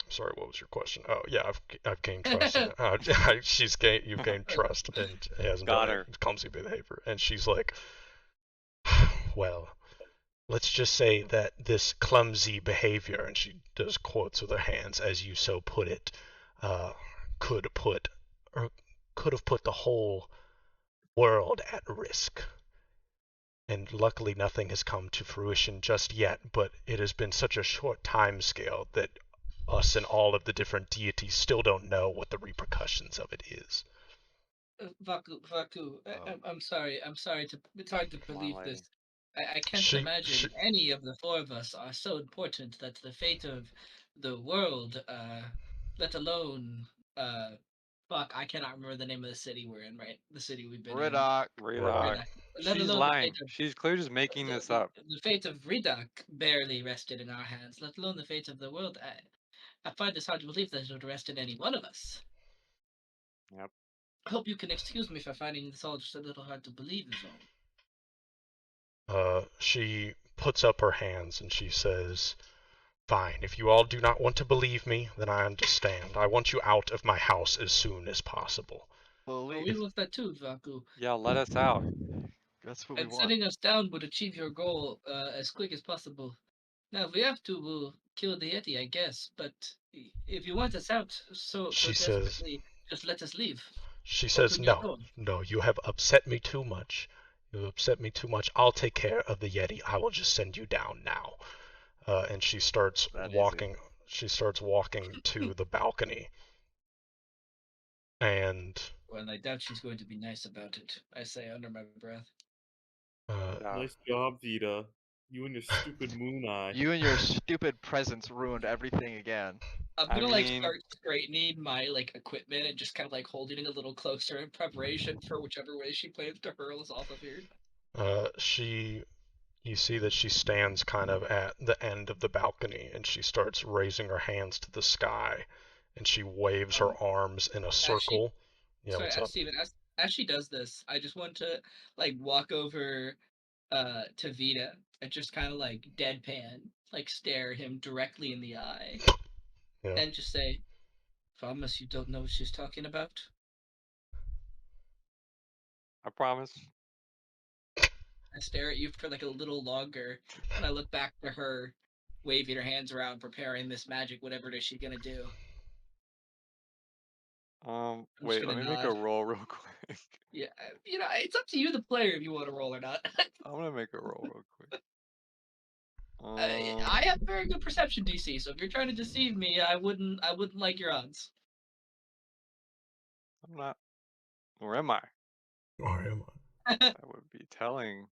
"Sorry, what was your question?" Oh yeah, I've gained trust. You've gained trust, and he hasn't done Got any her. clumsy behavior. And she's like, "Well, let's just say that this clumsy behavior," and she does quotes with her hands, "as you so put it, uh, could put or could have put the whole world at risk. And luckily nothing has come to fruition just yet, but it has been such a short time scale that us and all of the different deities still don't know what the repercussions of it is. Vaku, I'm sorry. It's hard to Come on, believe lady. this. I can't She imagine any of the four of us are so important that the fate of the world, let alone, I cannot remember the name of the city we're in, right? The city we've been in. Ridoc. Redoc. Let She's alone the lying. fate of She's clearly just making this up. the fate of Ridak barely rested in our hands, let alone the fate of the world. I find this hard to believe that it would rest in any one of us. Yep. I hope you can excuse me for finding this all just a little hard to believe is all. She puts up her hands and she says, "Fine, if you all do not want to believe me, then I understand. I want you out of my house as soon as possible." Well, we want that too, Vaku. Yeah, let us out. That's what we And want. setting us down would achieve your goal as quick as possible. Now, if we have to, we'll kill the Yeti, I guess. But if you want us out so She desperately, just let us leave. She says, Open your "No, door. no, you have upset me too much. You have upset me too much. I'll take care of the Yeti. I will just send you down now." And she starts That walking. easy. She starts walking to the balcony. And Well, I doubt she's going to be nice about it, I say under my breath. Yeah. Nice job, Vita. You and your stupid moon eye. You and your stupid presence ruined everything again. I'm I gonna mean- start straightening my equipment and just kind of holding it a little closer in preparation for whichever way she plans to hurl us off of here. you see that she stands kind of at the end of the balcony and she starts raising her hands to the sky and she waves her arms in a circle. Yeah, what's up? Steven, as she does this, I just want to walk over to Vita and just kind of deadpan, stare him directly in the eye, Yeah. and just say, "Promise you don't know what she's talking about." I promise. I stare at you for a little longer, and I look back to her, waving her hands around, preparing this magic, whatever it is she's gonna do. Wait, let me make a nod. roll real quick. Yeah, it's up to you, the player, if you want to roll or not. I'm gonna make a roll real quick. I have very good perception DC, so if you're trying to deceive me, I wouldn't like your odds. I'm not. Where am I? Or am I would be telling.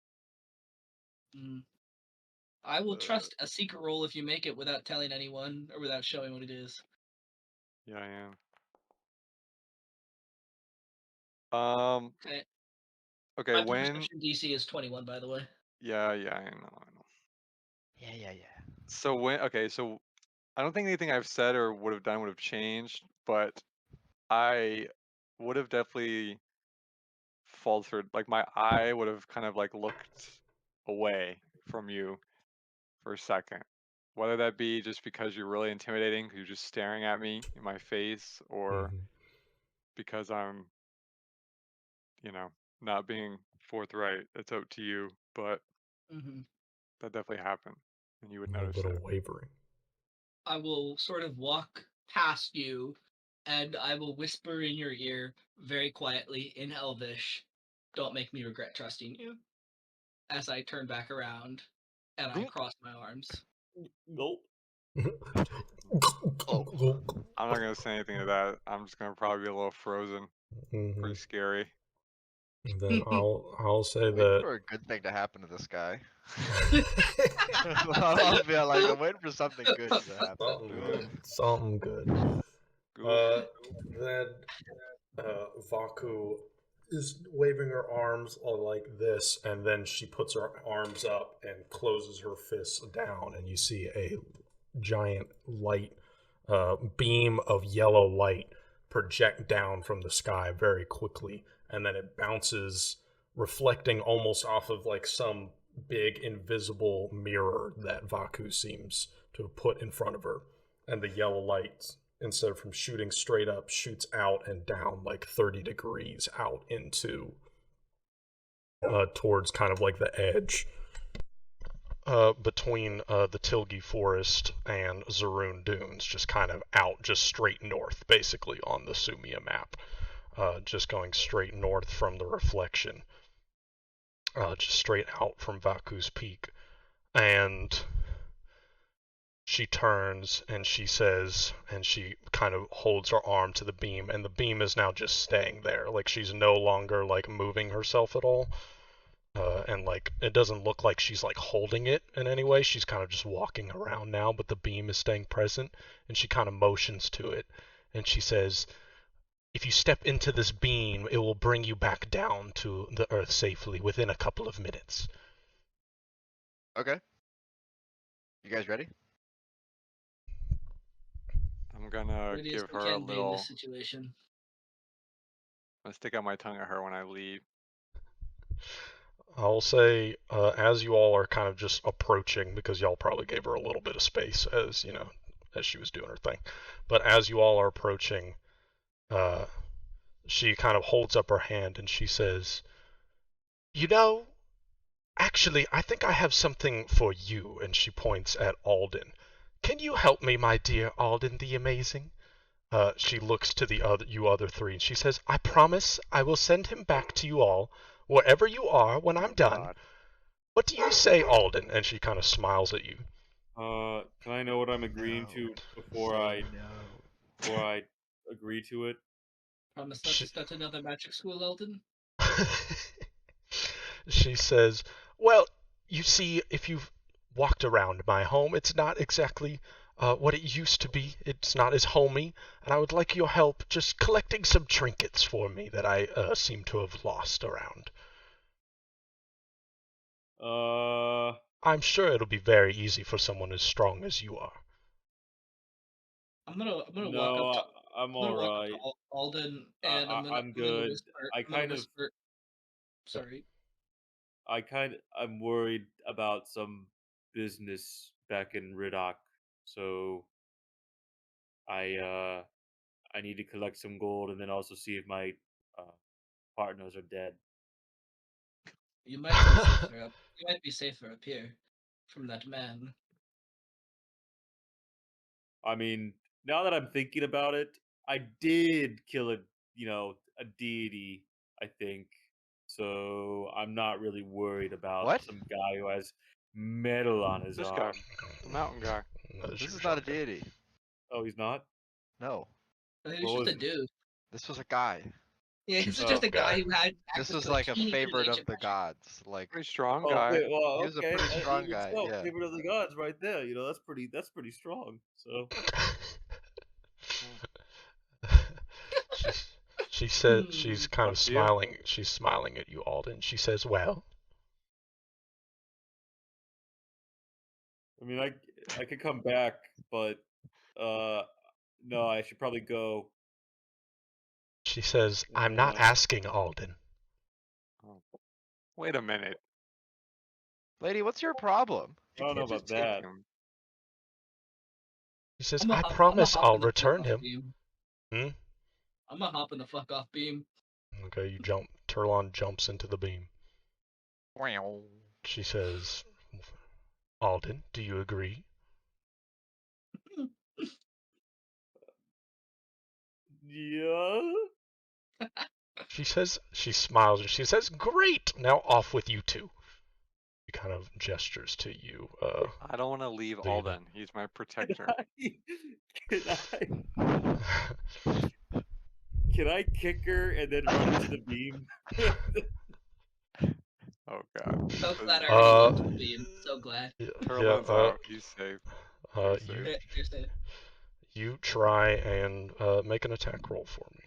I will trust a secret roll if you make it without telling anyone or without showing what it is. Yeah, I am. Okay, My when? perception DC is 21, by the way. Yeah, I know. Yeah. So when? Okay, so I don't think anything I've said or would have done would have changed, but I would have definitely faltered. Like my eye would have kind of looked away from you for a second. Whether that be just because you're really intimidating, because you're just staring at me in my face, or because I'm, not being forthright. It's up to you, but that definitely happened, and you would a notice little it. wavering. I will sort of walk past you, and I will whisper in your ear very quietly in Elvish, "Don't make me regret trusting you," as I turn back around and I cross my arms. Nope. I'm not gonna say anything to that. I'm just gonna probably be a little frozen. Pretty scary. Then I'll say Wait that for a good thing to happen to this guy. I'll be I'm waiting for something good to happen. something good. Then Vaku is waving her arms like this, and then she puts her arms up and closes her fists down, and you see a giant light beam of yellow light project down from the sky very quickly, and then it bounces, reflecting almost off of some big invisible mirror that Vaku seems to have put in front of her, and the yellow light, instead of from shooting straight up, shoots out and down 30 degrees out into towards kind of the edge between the Tilgi Forest and Zaroon Dunes, just kind of out, just straight north, basically, on the Sumia map. Just going straight north from the reflection. Just straight out from Vaku's Peak. And she turns and she says, and she kind of holds her arm to the beam, and the beam is now just staying there. Like, she's no longer, like, moving herself at all. And, like, it doesn't look like she's, like, holding it in any way. She's kind of just walking around now, but the beam is staying present, and she kind of motions to it. And she says, if you step into this beam, it will bring you back down to the Earth safely within a couple of minutes. Okay. You guys ready? I'm gonna Ready as give we her a can be in little. this situation. I'm gonna stick out my tongue at her when I leave. I'll say, as you all are kind of just approaching, because y'all probably gave her a little bit of space as, you know, as she was doing her thing. But as you all are approaching, she kind of holds up her hand and she says, you know, actually, I think I have something for you. And she points at Alden. Can you help me, my dear Alden the Amazing? She looks to the other three, and she says, I promise I will send him back to you all, wherever you are, when I'm done. God. What do you say, Alden? And she kind of smiles at you. Can I know what I'm agreeing to before I agree to it? Promise not to start another magic school, Alden? She says, well, you see, if you've walked around my home, it's not exactly what it used to be. It's not as homey, and I would like your help just collecting some trinkets for me that I seem to have lost around. I'm sure it'll be very easy for someone as strong as you are. I'm gonna no, walk up to I'm I'm gonna walk up alright. to Alden, and I'm I'm gonna good. whisper. I I'm gonna kind of, whisper. Sorry. I'm worried about some business back in Riddock, so I need to collect some gold and then also see if my uh, partners are dead. You might be safer up. You might be safer up here from that man. I mean, now that I'm thinking about it, I did kill a deity, I think. So I'm not really worried about What? some guy who has metal on his This guy, arm. the mountain guy. This is not a deity. Oh, he's not? No. He What was just was a it? dude. This was a guy. Yeah, She's he's a just a tough guy. guy who had This access was to like a a teeny favorite ancient of the magic. gods. Like, Pretty strong Oh, guy. well, He was a okay. pretty strong Even guy, so, yeah. favorite of the gods, right there. That's pretty strong. So she says, she's kind Up of to you. smiling. She's smiling at you, Alden. She says, well, I mean, I could come back, but no, I should probably go. she says, I'm not asking, Alden. Oh. Wait a minute. lady, what's your problem? I don't know Just about take that. him. She says, I'm I promise hop I'll in the return fuck off him. beam. Hmm? I'm gonna hop in the fuck off beam. Okay, you jump. Turlon jumps into the beam. Wow. She says, Alden, do you agree? Yeah. She says, she smiles and she says, great! Now off with you two. She kind of gestures to you. I don't want to leave leaving. Alden. He's my protector. Can I kick her and then run into the beam? Oh god. So glad I already launched the beam. So glad. Turlin's out. He's safe. He's safe. You're safe. You try and make an attack roll for me.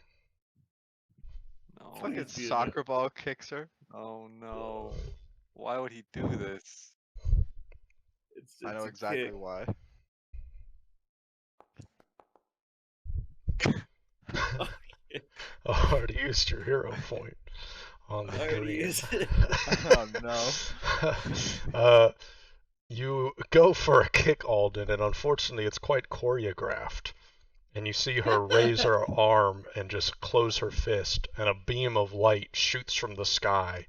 No. Fucking Please be soccer ball kicks her. Oh no. Why would he do this? It's I know a exactly kick. why. Already used your hero point on the Already green. used it. Oh no. You go for a kick, Alden, and unfortunately it's quite choreographed. And you see her raise her arm and just close her fist, and a beam of light shoots from the sky,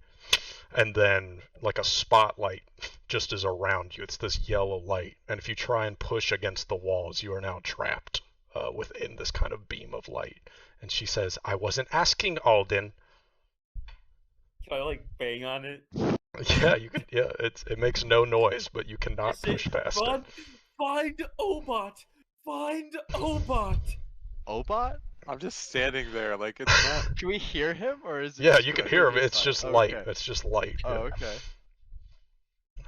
and then, like a spotlight, just is around you. It's this yellow light, and if you try and push against the walls, you are now trapped within this kind of beam of light. And she says, I wasn't asking, Alden. Can I like bang on it? Yeah, you can. Yeah, it makes no noise, but you cannot Is it push past fun? it. Find Obot! Find Obot! Obot? I'm just standing there, like it's not. Can we hear him, or is it? Yeah, just you can gonna hear him. be It's silent? just light. Okay. It's just light. Oh, Yeah. okay.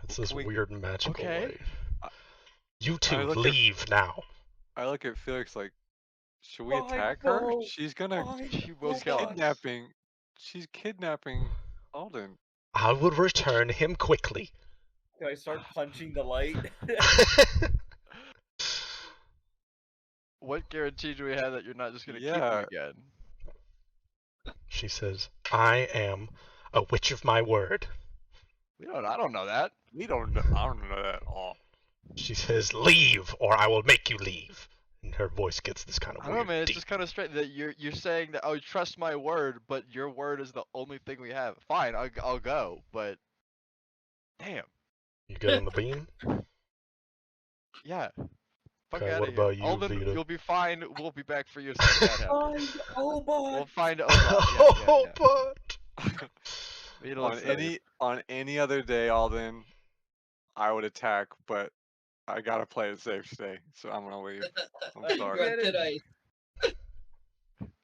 It's this weird magical Okay. light. You I two, look at- leave now. I look at Felix like, should we Fine, attack her? Bo. She's gonna. Fine, She will kill us. Kidnapping. She's kidnapping Alden. I will return him quickly. Can I start punching the light? What guarantee do we have that you're not just gonna keep Yeah. him again? She says, I am a witch of my word. I don't know that. I don't know that at all. She says, leave, or I will make you leave. And her voice gets this kind of I don't weird know, man. It's deep. just kind of straight that you're saying that. Oh, trust my word, but your word is the only thing we have. Fine, I'll go, but damn. You get on the beam? Yeah. Fuck Okay, out what of here. about you, Alden, Vita? you'll be fine. We'll be back for you as soon as that happens. Find Obot! We'll find Obot. Oh, Yeah. but Vita's on any other day, Alden, I would attack, but I gotta play it safe today, so I'm gonna leave. I'm sorry. Granted,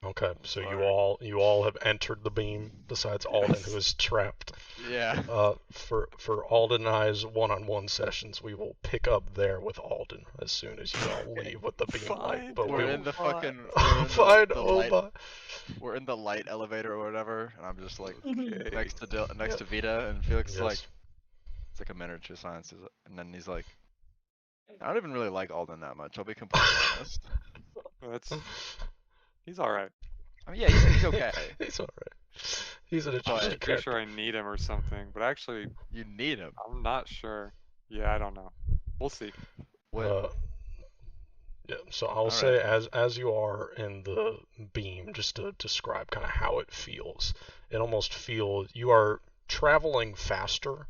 okay, so Sorry. you all have entered the beam, besides Alden, who is trapped. Yeah. For Alden and I's one-on-one sessions, we will pick up there with Alden as soon as you all leave with the beam light. Fine, But We're we in will the fucking. find the light, Obot. we're in the light elevator or whatever, and I'm just like Okay. next to Yeah. Vita, and Felix is Yes. like, it's like a miniature science, and then he's like, I don't even really like Alden that much. I'll be completely honest. That's he's all right. I mean, yeah, he's okay. He's alright. He's an But- I'm interesting pretty character. sure I need him or something, but actually, You need him. I'm not sure. Yeah, I don't know. We'll see. What? Yeah, so I'll Alright. say as you are in the beam, just to describe kind of how it feels. It almost feels you are traveling faster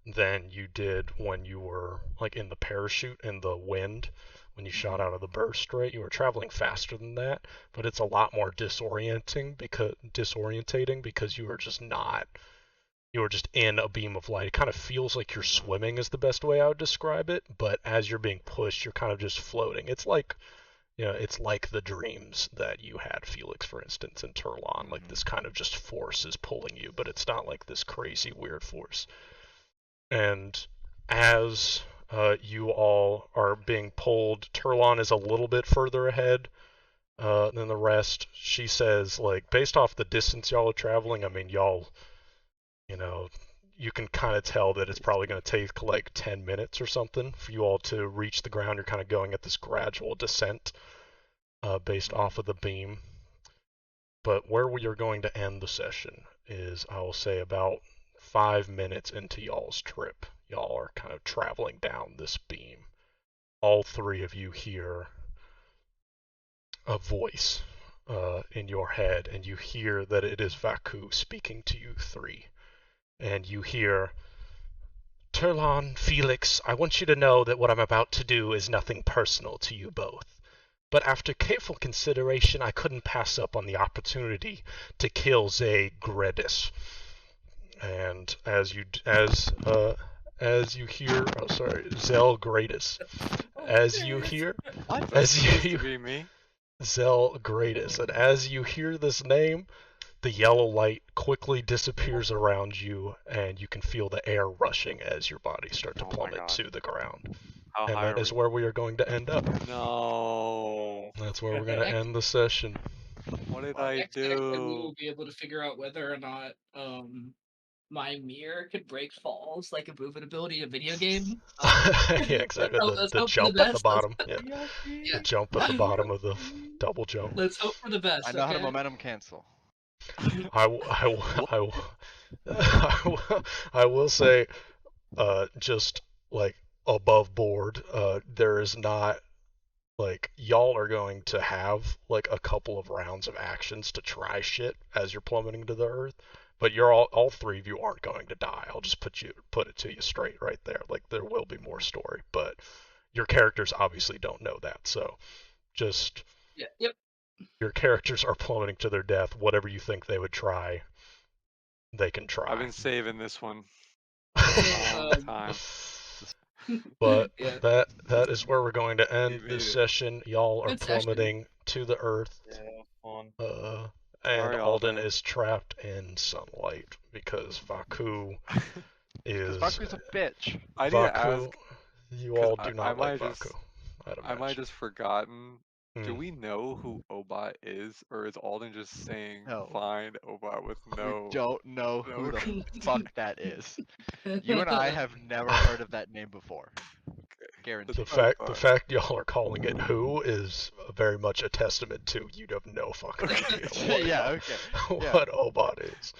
than you did when you were like in the parachute in the wind when you shot out of the burst, right? You were traveling faster than that, but it's a lot more disorientating because you were just in a beam of light. It kind of feels like you're swimming is the best way I would describe it, but as you're being pushed, you're kind of just floating. It's like, it's like the dreams that you had, Felix, for instance, in Turlon. Like this kind of just force is pulling you, but it's not like this crazy weird force. And as you all are being pulled, Turlon is a little bit further ahead than the rest. She says, like, based off the distance y'all are traveling, I mean, y'all, you can kind of tell that it's probably going to take like 10 minutes or something for you all to reach the ground. You're kind of going at this gradual descent based off of the beam. But where we are going to end the session is, I will say, about 5 minutes into y'all's trip. Y'all are kind of traveling down this beam. All three of you hear a voice in your head, and you hear that it is Vaku speaking to you three. And you hear, Turlon, Felix, I want you to know that what I'm about to do is nothing personal to you both. But after careful consideration, I couldn't pass up on the opportunity to kill Zay Gredis. And as you hear, Zell Greatest. As you hear, To be me. Zell Greatest, and as you hear this name, the yellow light quickly disappears around you, and you can feel the air rushing as your bodies start to Oh my plummet God. to the ground. How And high that are is we? where we are going to end up. No. That's where we're going to end the session. What did Well, I next session we do? will be able to figure out whether or not my mirror could break falls like a movement ability in a video game. Yeah, exactly. Let's The hope for jump the at the best. bottom. Yeah. Yeah. The jump at the bottom of the double jump. Let's hope for the best. I know how to okay? momentum cancel. I will say, just like above board, there is not, like, y'all are going to have like a couple of rounds of actions to try shit as you're plummeting to the earth, but you're all three of you aren't going to die. I'll just put it to you straight right there. Like, there will be more story, but your characters obviously don't know that, so just Yep. your characters are plummeting to their death. Whatever you think they would try, they can try. I've been saving this one. So, Time. But Yeah. that is where we're going to end made this it. session. Y'all are Good session. plummeting to the earth. Yeah, that was fun. And Sorry, Alden Alden. is trapped in sunlight because Vaku Because is Baku's a bitch. I need to Vaku. ask, You because all I do not might like have Vaku, just I'd I might have imagine. just forgotten. Do Hmm. we know who Obot is, or is Alden just saying No. find Obot with We no? don't know who no the fuck that is. You and I have never heard of that name before. Guaranteed. The That's what I fact thought. y'all are calling it who is very much a testament to you have no fucking idea what Yeah, okay. Yeah. what Obot is.